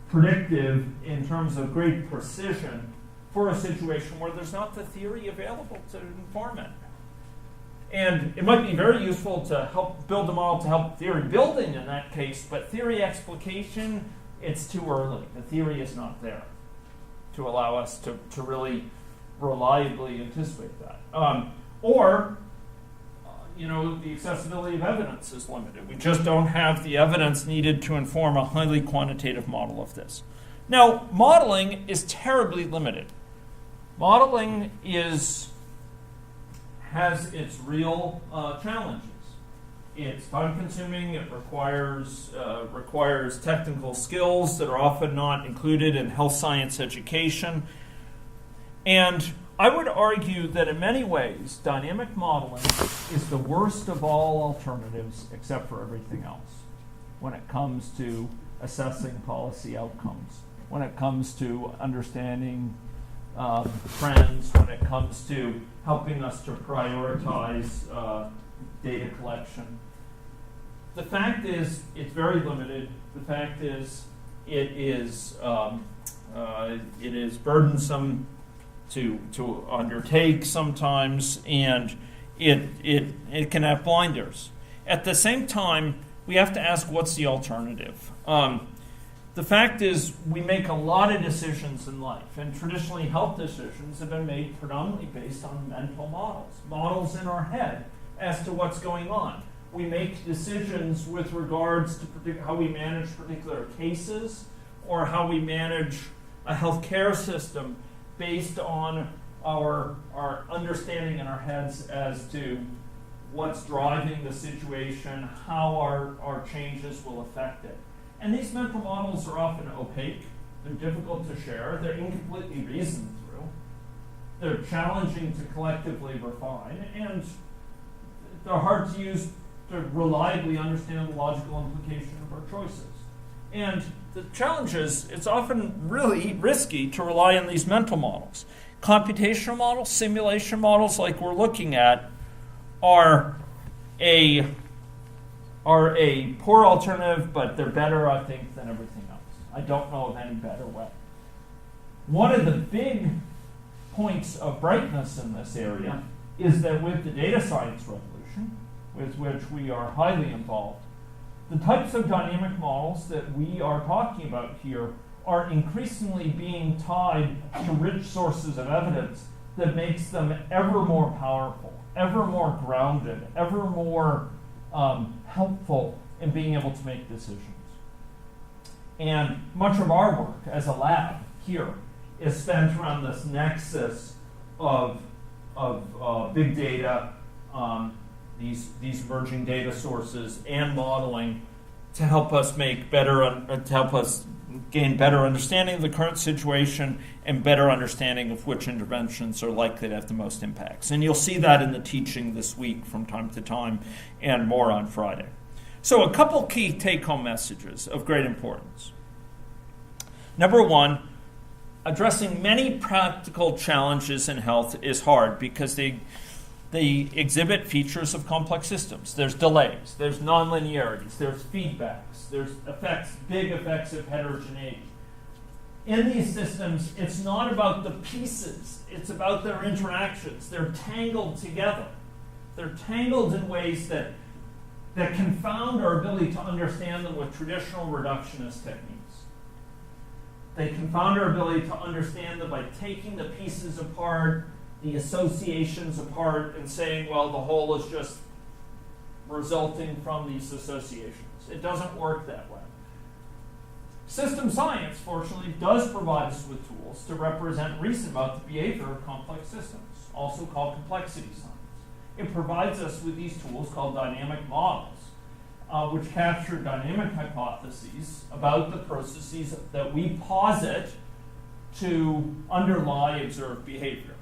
predictive in terms of great precision for a situation where there's not the theory available to inform it. And it might be very useful to help build a model to help theory building in that case, but theory explication, it's too early. The theory is not there to allow us to really reliably anticipate that. The accessibility of evidence is limited. We just don't have the evidence needed to inform a highly quantitative model of this. Now, modeling is terribly limited. Modeling has its real challenges. It's time-consuming. It requires technical skills that are often not included in health science education. And I would argue that in many ways, dynamic modeling is the worst of all alternatives except for everything else when it comes to assessing policy outcomes, when it comes to understanding trends, when it comes to helping us to prioritize data collection. The fact is, it's very limited. The fact is, it is burdensome to undertake sometimes, and it can have blinders. At the same time, we have to ask, what's the alternative? The fact is, we make a lot of decisions in life, and traditionally health decisions have been made predominantly based on mental models in our head as to what's going on. We make decisions with regards to how we manage particular cases or how we manage a healthcare system based on our understanding in our heads as to what's driving the situation, how our changes will affect it. And these mental models are often opaque, they're difficult to share, they're incompletely reasoned through, they're challenging to collectively refine, and they're hard to use to reliably understand the logical implication of our choices. And the challenge is, it's often really risky to rely on these mental models. Computational models, simulation models like we're looking at, are a poor alternative, but they're better, I think, than everything else. I don't know of any better way. One of the big points of brightness in this area is that with the data science revolution, with which we are highly involved, the types of dynamic models that we are talking about here are increasingly being tied to rich sources of evidence that makes them ever more powerful, ever more grounded, ever more helpful in being able to make decisions. And much of our work as a lab here is spent around this nexus of big data, these emerging data sources, and modeling to help us gain better understanding of the current situation and better understanding of which interventions are likely to have the most impacts. And you'll see that in the teaching this week from time to time, and more on Friday. So a couple key take-home messages of great importance. Number one, addressing many practical challenges in health is hard because they exhibit features of complex systems. There's delays, there's nonlinearities, there's feedbacks, there's big effects of heterogeneity. In these systems, it's not about the pieces, it's about their interactions. They're tangled together. They're tangled in ways that confound our ability to understand them with traditional reductionist techniques. They confound our ability to understand them by taking the pieces apart, the associations apart, and saying, well, the whole is just resulting from these associations. It doesn't work that way. System science, fortunately, does provide us with tools to represent and reason about the behavior of complex systems, also called complexity science. It provides us with these tools called dynamic models, which capture dynamic hypotheses about the processes that we posit to underlie observed behavior.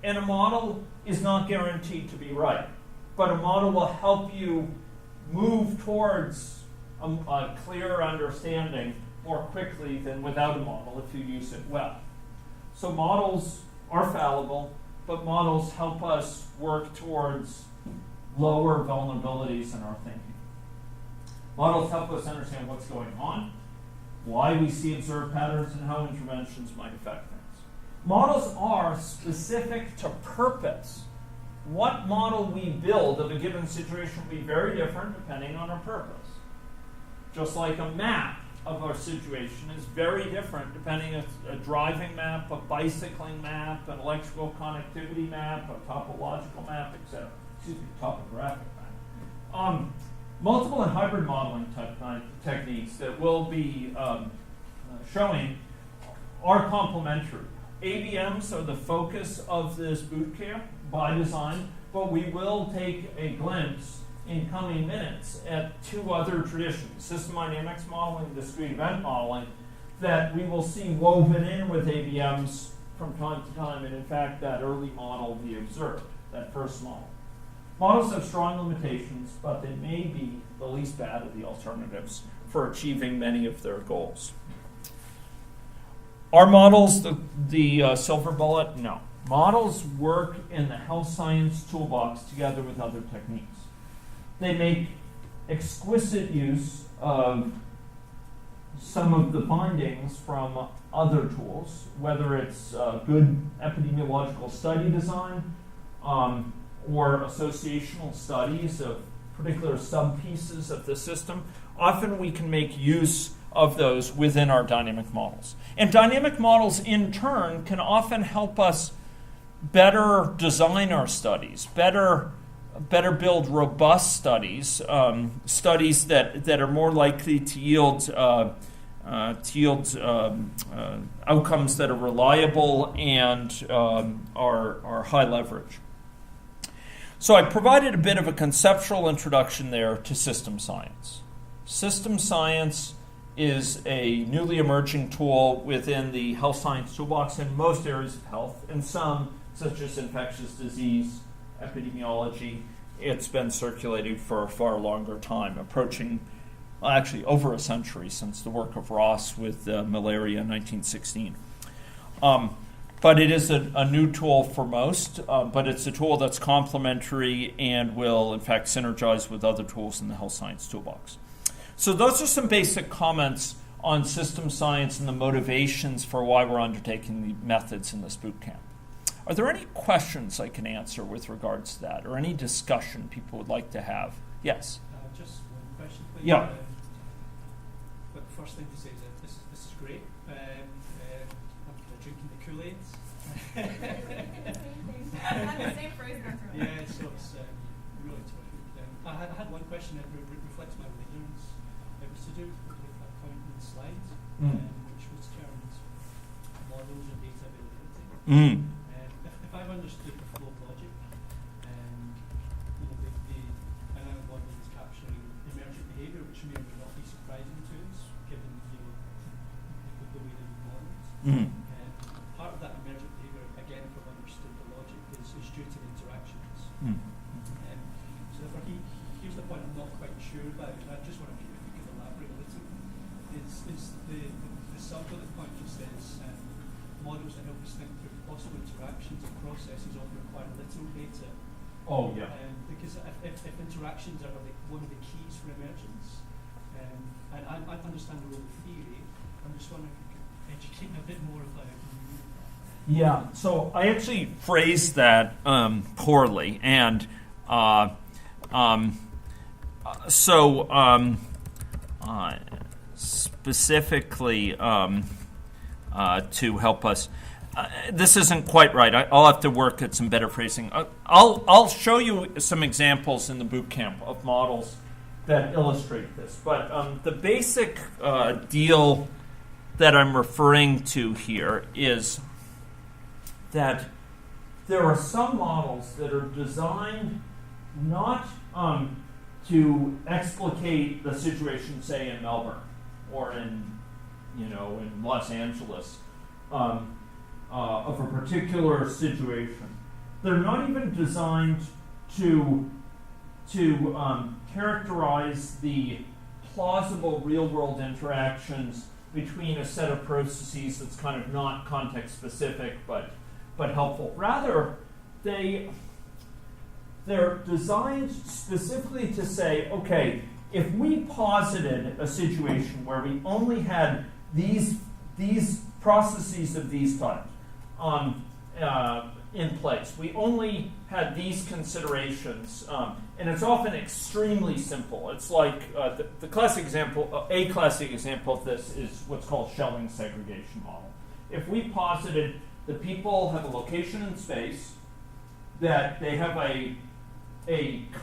And a model is not guaranteed to be right, but a model will help you move towards a clear understanding more quickly than without a model if you use it well. So models are fallible, but models help us work towards lower vulnerabilities in our thinking. Models help us understand what's going on, why we see observed patterns, and how interventions might affect things. Models are specific to purpose. What model we build of a given situation will be very different depending on our purpose. Just like a map of our situation is very different depending on a driving map, a bicycling map, an electrical connectivity map, a topological map, etc. Topographic map. Multiple and hybrid modeling techniques that we'll be showing are complementary. ABMs are the focus of this boot camp by design, but we will take a glimpse in coming minutes at two other traditions, system dynamics modeling and discrete event modeling, that we will see woven in with AVMs from time to time, and in fact that early model we observed, that first model. Models have strong limitations, but they may be the least bad of the alternatives for achieving many of their goals. Are models the silver bullet? No. Models work in the health science toolbox together with other techniques. They make exquisite use of some of the findings from other tools, whether it's good epidemiological study design or associational studies of particular sub-pieces of the system. Often we can make use of those within our dynamic models. And dynamic models, in turn, can often help us better design our studies, better build robust studies, studies that are more likely to yield outcomes that are reliable and are high leverage. So I provided a bit of a conceptual introduction there to system science. System science is a newly emerging tool within the health science toolbox in most areas of health, and some, such as infectious disease, epidemiology, it's been circulating for a far longer time, approaching actually over a century since the work of Ross with malaria in 1916. But it is a new tool for most, but it's a tool that's complementary and will, in fact, synergize with other tools in the health science toolbox. So those are some basic comments on system science and the motivations for why we're undertaking the methods in this boot camp. Are there any questions I can answer with regards to that, or any discussion people would like to have? Yes? Just one question, please. Yeah. But the first thing to say is that this is great. I'm drinking the Kool-Aid. The same phrase goes through. Yeah, so it's really terrific. I had one question that reflects my ignorance. It was to do with that point in the slides, which was termed models and data availability. If I've understood the flow of logic, the dynamic modeling is capturing emergent behaviour, which may or may not be surprising to us, given the way that we model it. Part of that emergent behaviour, again, if I've understood the logic, is due to the interactions. So therefore, here's the point I'm not quite sure about, and I just wonder if you could elaborate a little. Is the sub-bullet point just says models that help us think through possible interactions and processes often require little data. Oh, yeah. Because if interactions are like one of the keys for emergence, and I understand the role of theory, I'm just wondering if you could educate me a bit more about it. Yeah, so I actually phrased that poorly, and specifically to help us. This isn't quite right. I'll have to work at some better phrasing. I'll show you some examples in the boot camp of models that illustrate this. But the basic deal that I'm referring to here is that there are some models that are designed not to explicate the situation, say, in Melbourne or in Los Angeles of a particular situation. They're not even designed to characterize the plausible real-world interactions between a set of processes that's kind of not context-specific but helpful. Rather, they're designed specifically to say, okay, if we posited a situation where we only had these processes of these types in place, we only had these considerations, and it's often extremely simple. It's like the classic example, a classic example of this is what's called Schelling segregation model. If we posited that people have a location in space, that they have a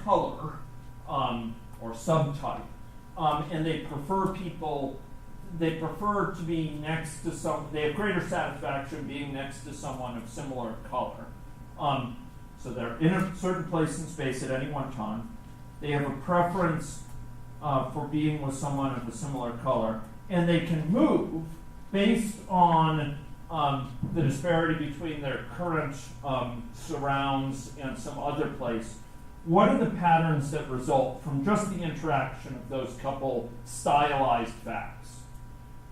color or subtype, and they prefer to be next to they have greater satisfaction being next to someone of similar color. So they're in a certain place in space at any one time. they have a preference for being with someone of a similar color, and they can move based on the disparity between their current surrounds and some other place. What are the patterns that result from just the interaction of those couple stylized facts?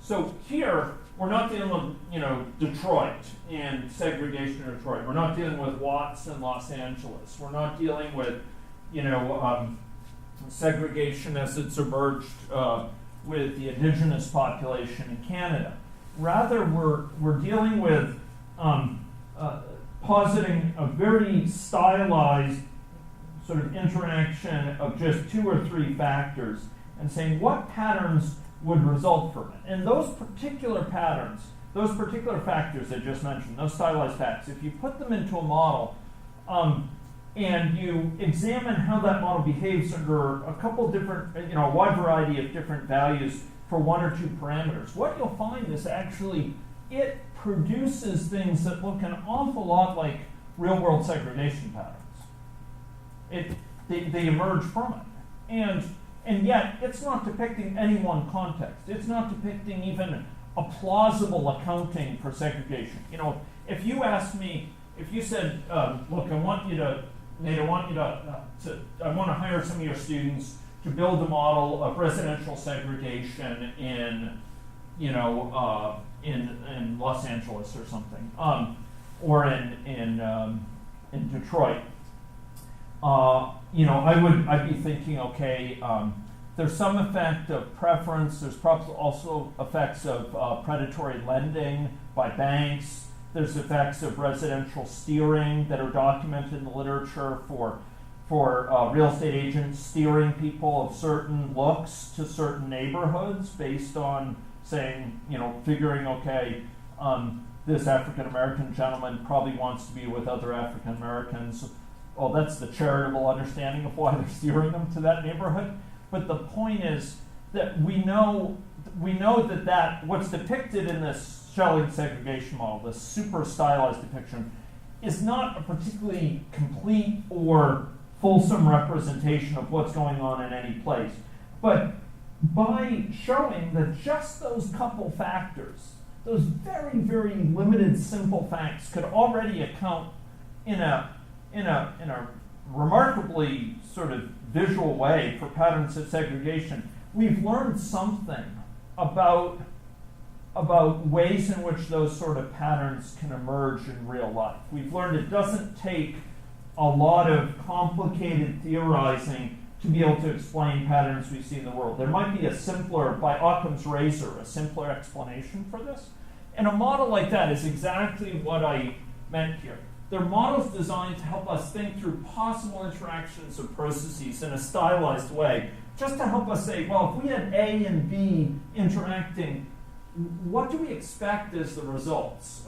So here, we're not dealing with, Detroit and segregation in Detroit. We're not dealing with Watts in Los Angeles. We're not dealing with, segregation as it's emerged with the indigenous population in Canada. Rather, we're dealing with positing a very stylized sort of interaction of just 2 or 3 factors and saying what patterns would result from it. And those particular patterns, those particular factors I just mentioned, those stylized facts, if you put them into a model and you examine how that model behaves under a couple different, a wide variety of different values for 1 or 2 parameters, what you'll find is actually it produces things that look an awful lot like real-world segregation patterns. They emerge from it. And yet, it's not depicting any one context. It's not depicting even a plausible accounting for segregation. If you asked me, if you said, look, I want to hire some of your students to build a model of residential segregation in Los Angeles or something, or in Detroit. I'd be thinking, okay, there's some effect of preference. There's probably also effects of predatory lending by banks. There's effects of residential steering that are documented in the literature for real estate agents steering people of certain looks to certain neighborhoods based on saying, figuring, okay, this African American gentleman probably wants to be with other African Americans. Well, that's the charitable understanding of why they're steering them to that neighborhood. But the point is that we know that what's depicted in this Schelling segregation model, this super stylized depiction, is not a particularly complete or fulsome representation of what's going on in any place. But by showing that just those couple factors, those very, very limited simple facts could already account in a remarkably sort of visual way for patterns of segregation, we've learned something about ways in which those sort of patterns can emerge in real life. We've learned it doesn't take a lot of complicated theorizing to be able to explain patterns we see in the world. There might be a simpler, by Occam's razor, a simpler explanation for this. And a model like that is exactly what I meant here. They're models designed to help us think through possible interactions of processes in a stylized way, just to help us say, well, if we had A and B interacting, what do we expect as the results?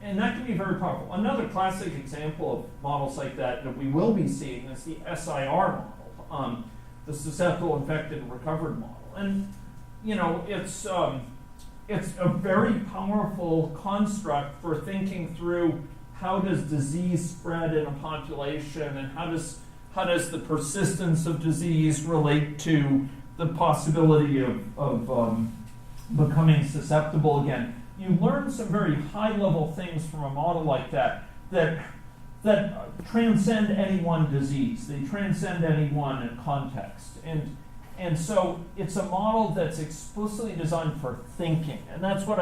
And that can be very powerful. Another classic example of models like that we will be seeing is the SIR model, the susceptible, infected, and recovered model. And, it's a very powerful construct for thinking through how does disease spread in a population, and how does the persistence of disease relate to the possibility of becoming susceptible again. You learn some very high-level things from a model like that transcend any one disease. They transcend any one context. And so it's a model that's explicitly designed for thinking. And that's what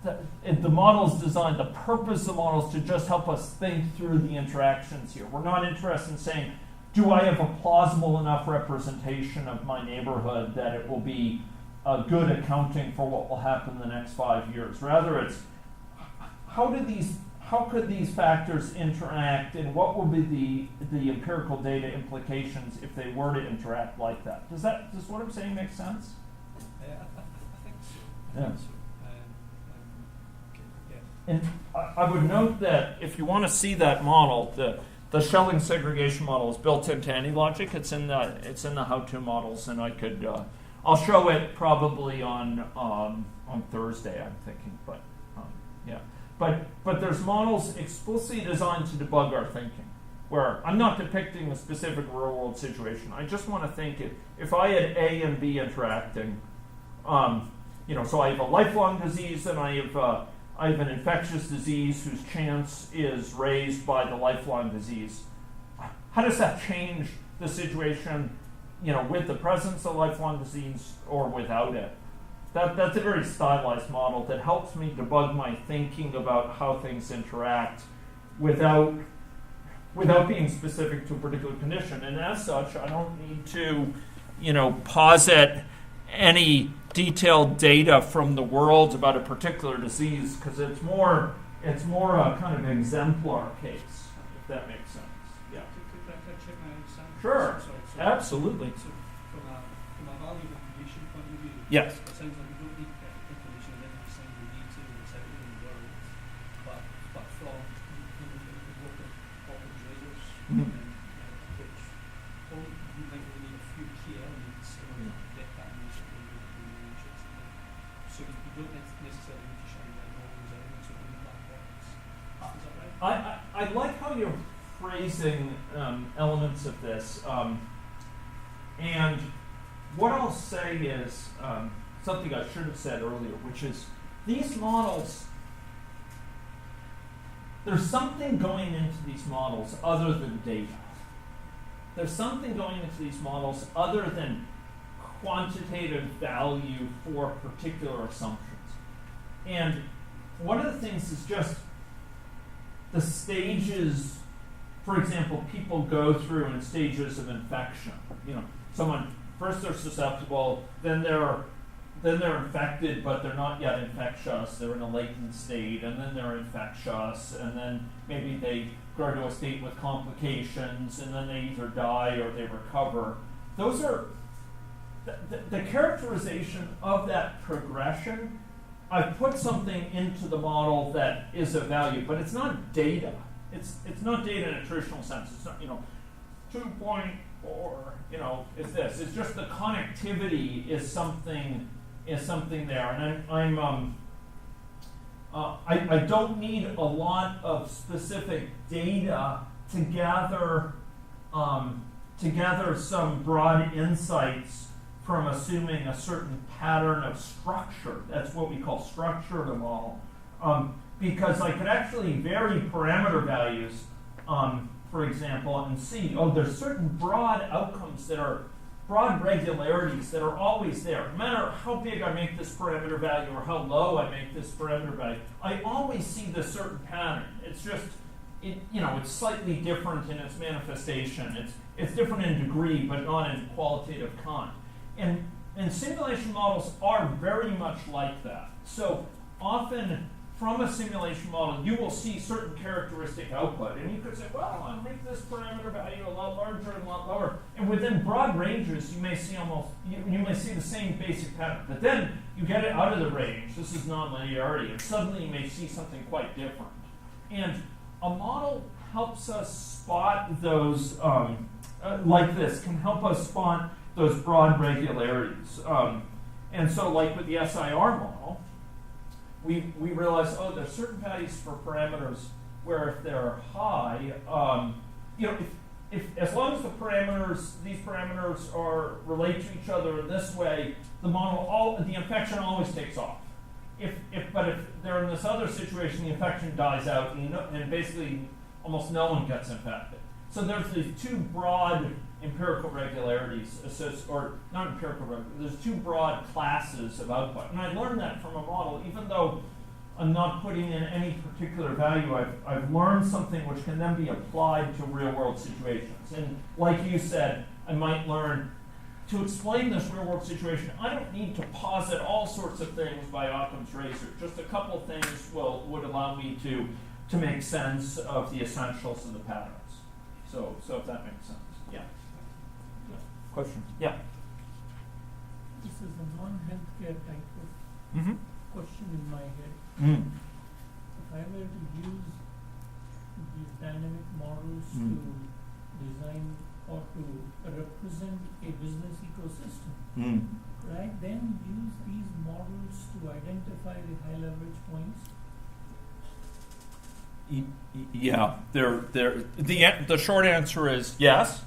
the model is designed, the purpose of the model is to just help us think through the interactions here. We're not interested in saying, do I have a plausible enough representation of my neighborhood that it will be a good accounting for what will happen in the next 5 years? Rather, it's how could these factors interact, and what will be the empirical data implications if they were to interact like that? Does what I'm saying make sense? I think so. Yeah. I think so. Okay, yeah. And I would note that if you want to see that model, the Schelling segregation model is built into AnyLogic. It's in the how-to models, and I'll show it probably on Thursday, I'm thinking. But yeah, but there's models explicitly designed to debug our thinking. where I'm not depicting a specific real world situation. I just want to think if I had A and B interacting, so I have a lifelong disease and I have an infectious disease whose chance is raised by the lifelong disease. How does that change the situation, with the presence of lifelong disease or without it? That's a very stylized model that helps me debug my thinking about how things interact without being specific to a particular condition. And as such, I don't need to, posit any detailed data from the world about a particular disease, because it's more a kind of exemplar case, if that makes sense. Yeah. Could I check my understanding? Sure. Sorry. Absolutely. So from a value distribution point of view, Yes. it sounds like we don't need perfect information on every single detail that's out there in the world, but from the work of Hawkins razors, Mhm. which you might only need a few key elements in order to get that information that you're interested in. So you don't necessarily need to shine down all those elements within the black box. Is that right? I like how you're phrasing elements of this. And what I'll say is something I should have said earlier, which is these models, there's something going into these models other than data. There's something going into these models other than quantitative value for particular assumptions. And one of the things is just the stages, for example, people go through in stages of infection. Someone, first they're susceptible, then they're infected, but they're not yet infectious. They're in a latent state, and then they're infectious, and then maybe they grow to a state with complications, and then they either die or they recover. Those are the characterization of that progression. I've put something into the model that is of value, but it's not data. It's not data in a traditional sense. It's not 2.4. It's this. It's just the connectivity is something there, and I don't need a lot of specific data to gather some broad insights from assuming a certain pattern of structure. That's what we call structure of the model. Because I could actually vary parameter values, for example, and see, there's certain broad outcomes that are broad regularities that are always there. No matter how big I make this parameter value or how low I make this parameter value, I always see this certain pattern. It's just, it's slightly different in its manifestation. It's different in degree, but not in qualitative kind. And simulation models are very much like that. So often, from a simulation model, you will see certain characteristic output. And you could say, well, I'll make this parameter value a lot larger and a lot lower. And within broad ranges, you may see you may see the same basic pattern. But then you get it out of the range. This is nonlinearity. And suddenly you may see something quite different. And a model helps us spot those, like this, can help us spot those broad regularities. And so like with the SIR model, we realize, there's certain values for parameters where if they're high, if as long as these parameters relate to each other in this way, the infection always takes off. But if they're in this other situation, the infection dies out, and basically almost no one gets infected. So there's these two broad empirical regularities, or not empirical regularities, there's two broad classes of output. And I learned that from a model, even though I'm not putting in any particular value, I've learned something which can then be applied to real world situations. And like you said, I might learn to explain this real world situation, I don't need to posit all sorts of things by Occam's razor. Just a couple of things would allow me to make sense of the essentials and the patterns. So if that makes sense. Yeah. Question? Yeah. This is a non-healthcare type of Mm-hmm. question in my head. Mm. If I were to use these dynamic models to design or to represent a business ecosystem, could I then use these models to identify the high leverage points? Yeah, the short answer is yes.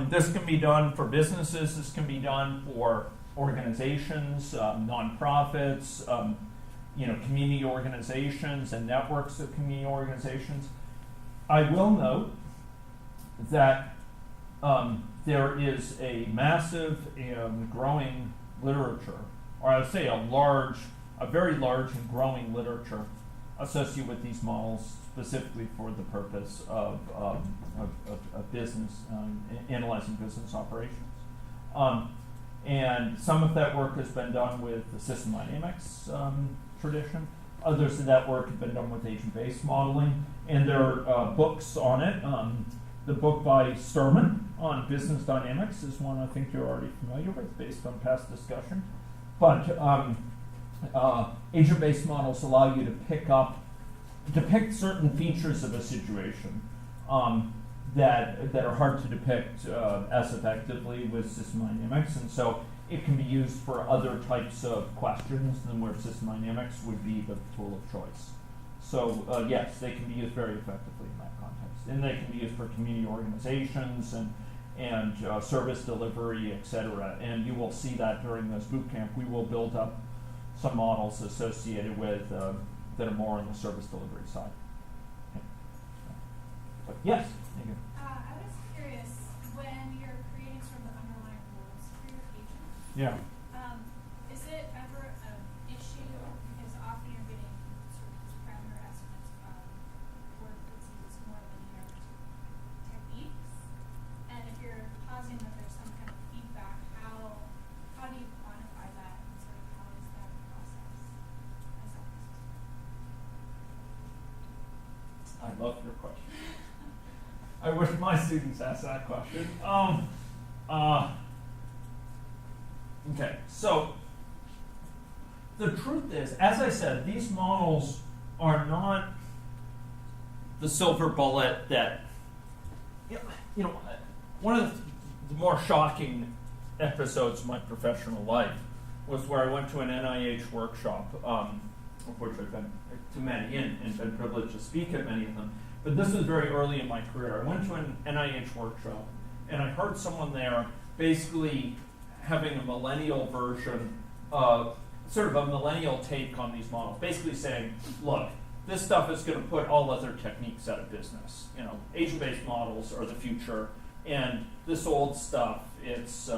This can be done for businesses. This can be done for organizations, nonprofits, community organizations and networks of community organizations. I will note that there is a massive and growing literature, or I would say a very large and growing literature associated with these models, specifically for the purpose of business, analyzing business operations. And some of that work has been done with the system dynamics tradition. Others of that work have been done with agent-based modeling, and there are books on it. The book by Sturman on business dynamics is one I think you're already familiar with based on past discussion. But agent-based models allow you to depict certain features of a situation that are hard to depict as effectively with system dynamics, and so it can be used for other types of questions than where system dynamics would be the tool of choice. So yes, they can be used very effectively in that context, and they can be used for community organizations and service delivery, etc. And you will see that during this boot camp. We will build up some models associated with that are more on the service delivery side. Okay. But yes, thank you. I was curious, when you're creating sort of the underlying rules for your agent, Yeah. is it ever an issue, because often you're getting sort of these parameter estimates from work that's used more linear techniques, and if you're positing that there's some kind of feedback, how do you quantify that, and sort of how is that process? I love your question. I wish my students asked that question. Okay, so the truth is, as I said, these models are not the silver bullet that, one of the more shocking episodes of my professional life was where I went to an NIH workshop, of which I've been to many and been privileged to speak at many of them. But this was very early in my career. I went to an NIH workshop, and I heard someone there basically having a millennial version, sort of a millennial take on these models, basically saying, look, this stuff is going to put all other techniques out of business. Agent-based models are the future, and this old stuff, it's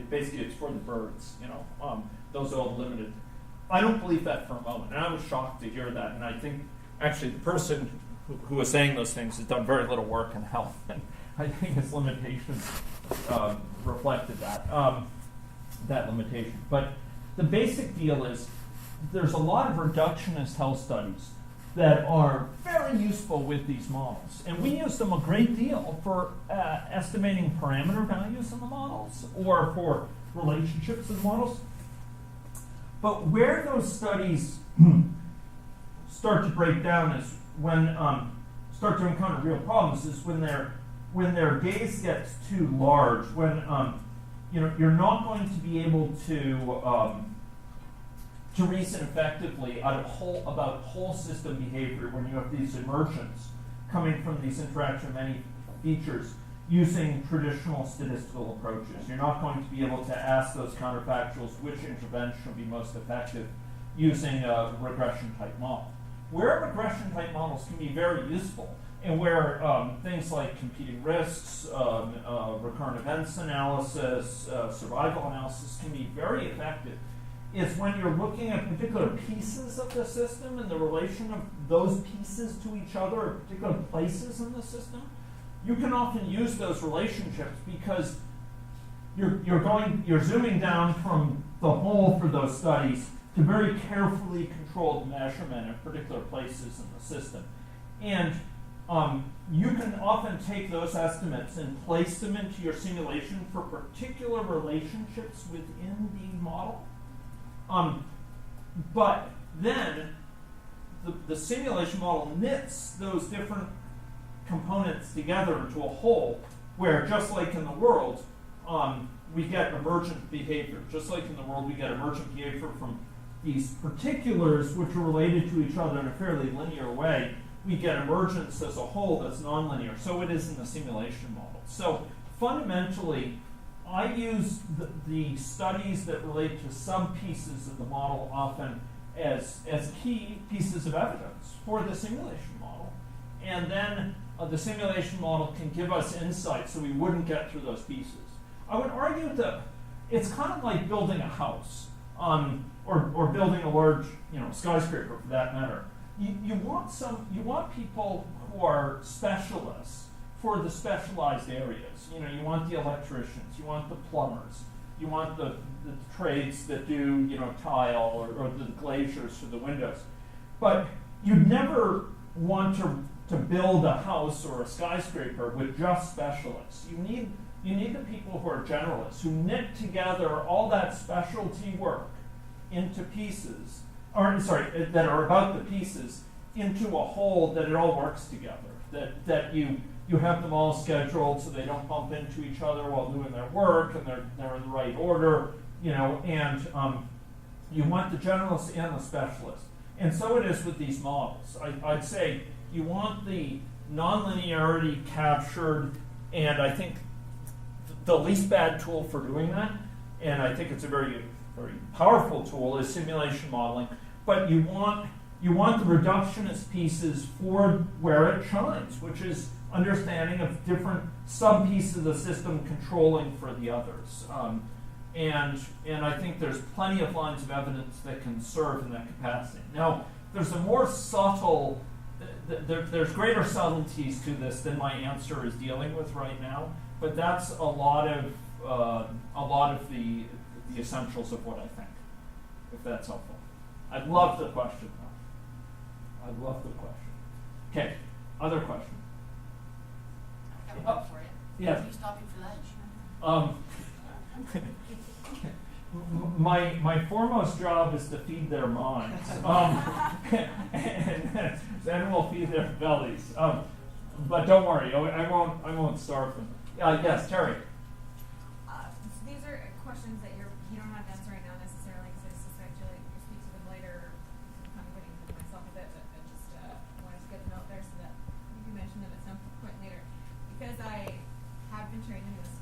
basically it's for the birds. Those old limited. I don't believe that for a moment, and I was shocked to hear that. And I think actually the person who was saying those things has done very little work in health, and I think his limitations reflected that limitation. But the basic deal is there's a lot of reductionist health studies that are very useful with these models, and we use them a great deal for estimating parameter values in the models or for relationships in the models. But where those studies start to break down is when start to encounter real problems is when their gaze gets too large, when you're not going to be able to reason effectively about whole system behavior when you have these emergence coming from these interaction of many features using traditional statistical approaches. You're not going to be able to ask those counterfactuals which intervention will be most effective using a regression type model. Where regression type models can be very useful and where things like competing risks, recurrent events analysis, survival analysis can be very effective is when you're looking at particular pieces of the system and the relation of those pieces to each other or particular places in the system. You can often use those relationships because you're zooming down from the whole for those studies to very carefully controlled measurement of particular places in the system. And you can often take those estimates and place them into your simulation for particular relationships within the model. But then the simulation model knits those different components together into a whole where, just like in the world, we get emergent behavior. Just like in the world, we get emergent behavior from these particulars which are related to each other in a fairly linear way. we get emergence as a whole that's nonlinear. So it is in the simulation model. So fundamentally, I use the studies that relate to some pieces of the model often as key pieces of evidence for the simulation model. And then the simulation model can give us insight so we wouldn't get through those pieces. I would argue that it's kind of like building a house, or building a large, skyscraper for that matter. You want people who are specialists for the specialized areas. You want the electricians, you want the plumbers, you want the trades that do, tile or the glaziers for the windows. But you'd never want to build a house or a skyscraper with just specialists. You need the people who are generalists, who knit together all that specialty work into pieces, that are about the pieces, into a whole that it all works together. That you have them all scheduled so they don't bump into each other while doing their work, and they're in the right order, and you want the generalists and the specialists. And so it is with these models. I'd say you want the nonlinearity captured, and I think the least bad tool for doing that, and I think it's a very, very powerful tool, is simulation modeling. But you want the reductionist pieces for where it shines, which is understanding of different sub-pieces of the system controlling for the others. And I think there's plenty of lines of evidence that can serve in that capacity. Now, there's a more subtle, there's greater subtleties to this than my answer is dealing with right now, but that's a lot of the essentials of what I think, if that's helpful. I'd love the question, though. I'd love the question. Okay, other question. I have one for you. Yes. Are you stopping for lunch? My foremost job is to feed their minds, and then we'll feed their bellies. But don't worry, I won't starve them. Yes, Terry. So these are questions that you don't have to answer right now necessarily, because I suspect you'll speak to them later. I'm putting myself a bit, but just wanted to get them out there so that you mention them at some point later. Because I have been trained in this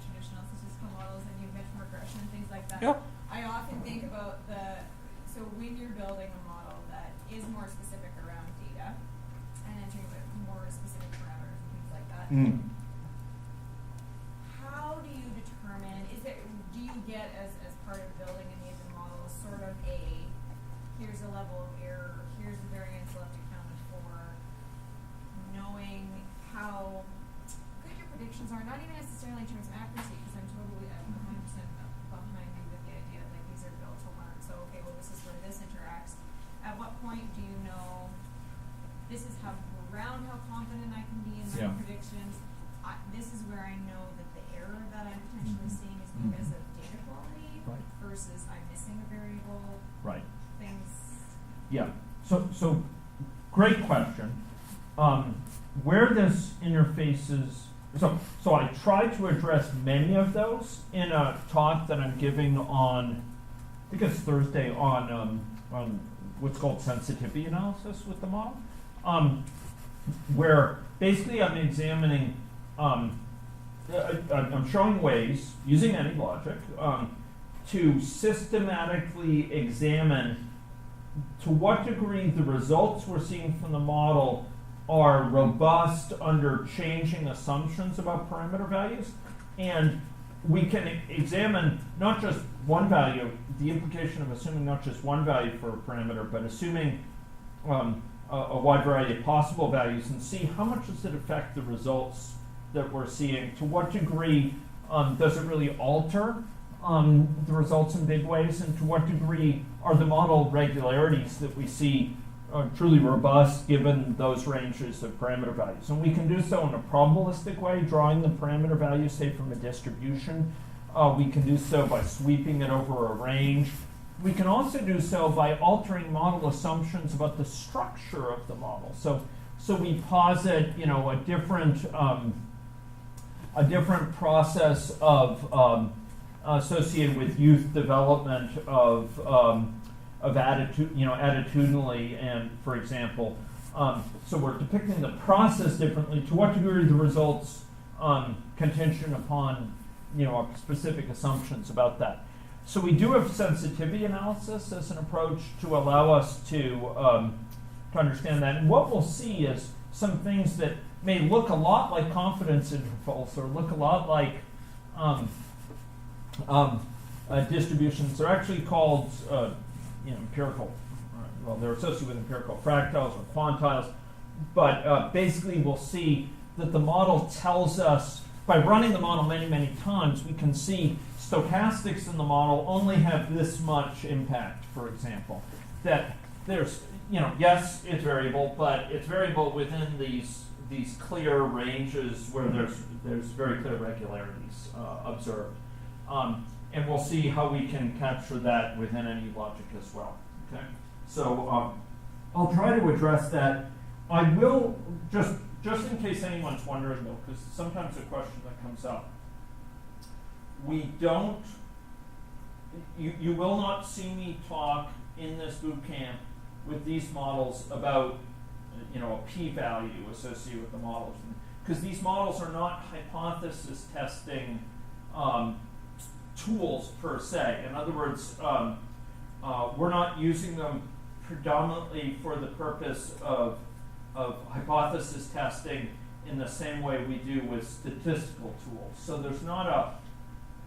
traditional statistical models and you've mentioned regression and things like that. Yep. I often think about so when you're building a model that is more specific around data and entering with more specific parameters and things like that. How do you determine, do you get as part of building any of the models sort of here's a level of error, here's the variance left accounted for, knowing how good your predictions are, not even necessarily in terms of accuracy, because I'm 100% behind you with the idea that these are built to learn. So, okay, well, this is where this interacts. At what point do you know this is around how confident I can be in my predictions? This is where I know that the error that I'm potentially seeing is because of data quality versus I'm missing a variable. Right. Things. Yeah. So great question. Where this interfaces, so I try to address many of those in a talk that I'm giving on, I think it's Thursday, on what's called sensitivity analysis with the model, where basically I'm examining, I'm showing ways, using any logic, to systematically examine to what degree the results we're seeing from the model are robust under changing assumptions about parameter values. And we can examine not just one value, the implication of assuming not just one value for a parameter, but assuming a wide variety of possible values, and see how much does it affect the results that we're seeing. To what degree does it really alter the results in big ways, and to what degree are the model regularities that we see truly robust given those ranges of parameter values. And we can do so in a probabilistic way, drawing the parameter values, say, from a distribution. We can do so by sweeping it over a range. We can also do so by altering model assumptions about the structure of the model. So we posit, a different process of associated with youth development of attitude, attitudinally, and for example, So we're depicting the process differently. To what degree the results contingent upon, our specific assumptions about that. So we do have sensitivity analysis as an approach to allow us to understand that. And what we'll see is some things that may look a lot like confidence intervals or look a lot like distributions. They're actually called empirical. Well, they're associated with empirical fractals or quantiles. But basically, we'll see that the model tells us, by running the model many, many times, we can see stochastics in the model only have this much impact, for example. That there's, yes, it's variable, but it's variable within these clear ranges where there's very clear regularities observed. And we'll see how we can capture that within any logic as well. Okay, so I'll try to address that. I will, just in case anyone's wondering though, because sometimes a question that comes up, we don't, you will not see me talk in this boot camp with these models about a p-value associated with the models, because these models are not hypothesis testing tools per se. In other words, we're not using them predominantly for the purpose of hypothesis testing in the same way we do with statistical tools. So there's not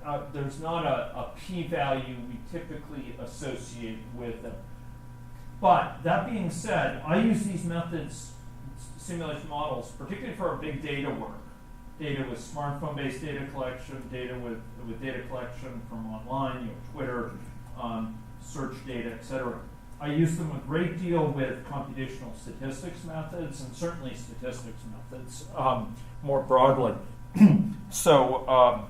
a p-value we typically associate with them. But that being said, I use these methods, simulation models, particularly for our big data work. Data with smartphone-based data collection, data with data collection from online, Twitter, search data, etc. I use them a great deal with computational statistics methods and certainly statistics methods more broadly. So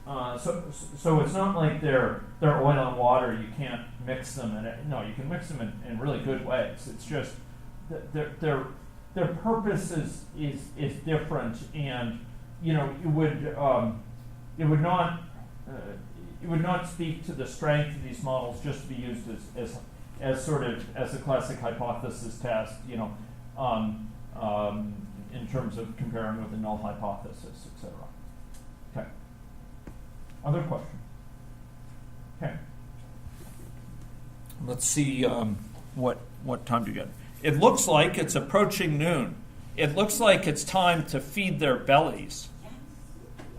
it's not like they're oil and water. You can't mix them, no, you can mix them in really good ways. It's just their purpose is different, and it would not speak to the strength of these models just to be used as sort of as a classic hypothesis test, in terms of comparing with a null hypothesis, etc. Okay. Other question? Okay. Let's see what time do you get? It looks like it's approaching noon. It looks like it's time to feed their bellies. Yes.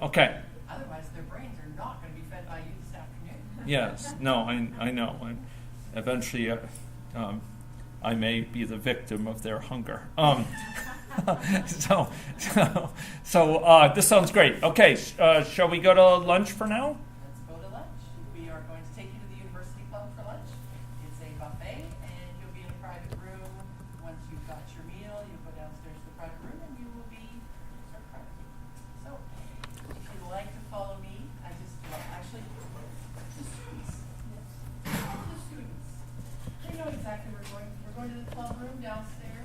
Okay. Otherwise, their brains are not going to be fed by you this afternoon. Yes. No, I know. Eventually, I may be the victim of their hunger. So this sounds great. Okay, shall we go to lunch for now? Let's go to lunch. We are going to take you to the University Club for lunch. It's a buffet, and you'll be in a private room. Once you've got your meal, you go downstairs to the private room, and you will be served privately. So, if you'd like to follow me, actually, the students. The students. They know exactly where we're going. We're going to the club room downstairs.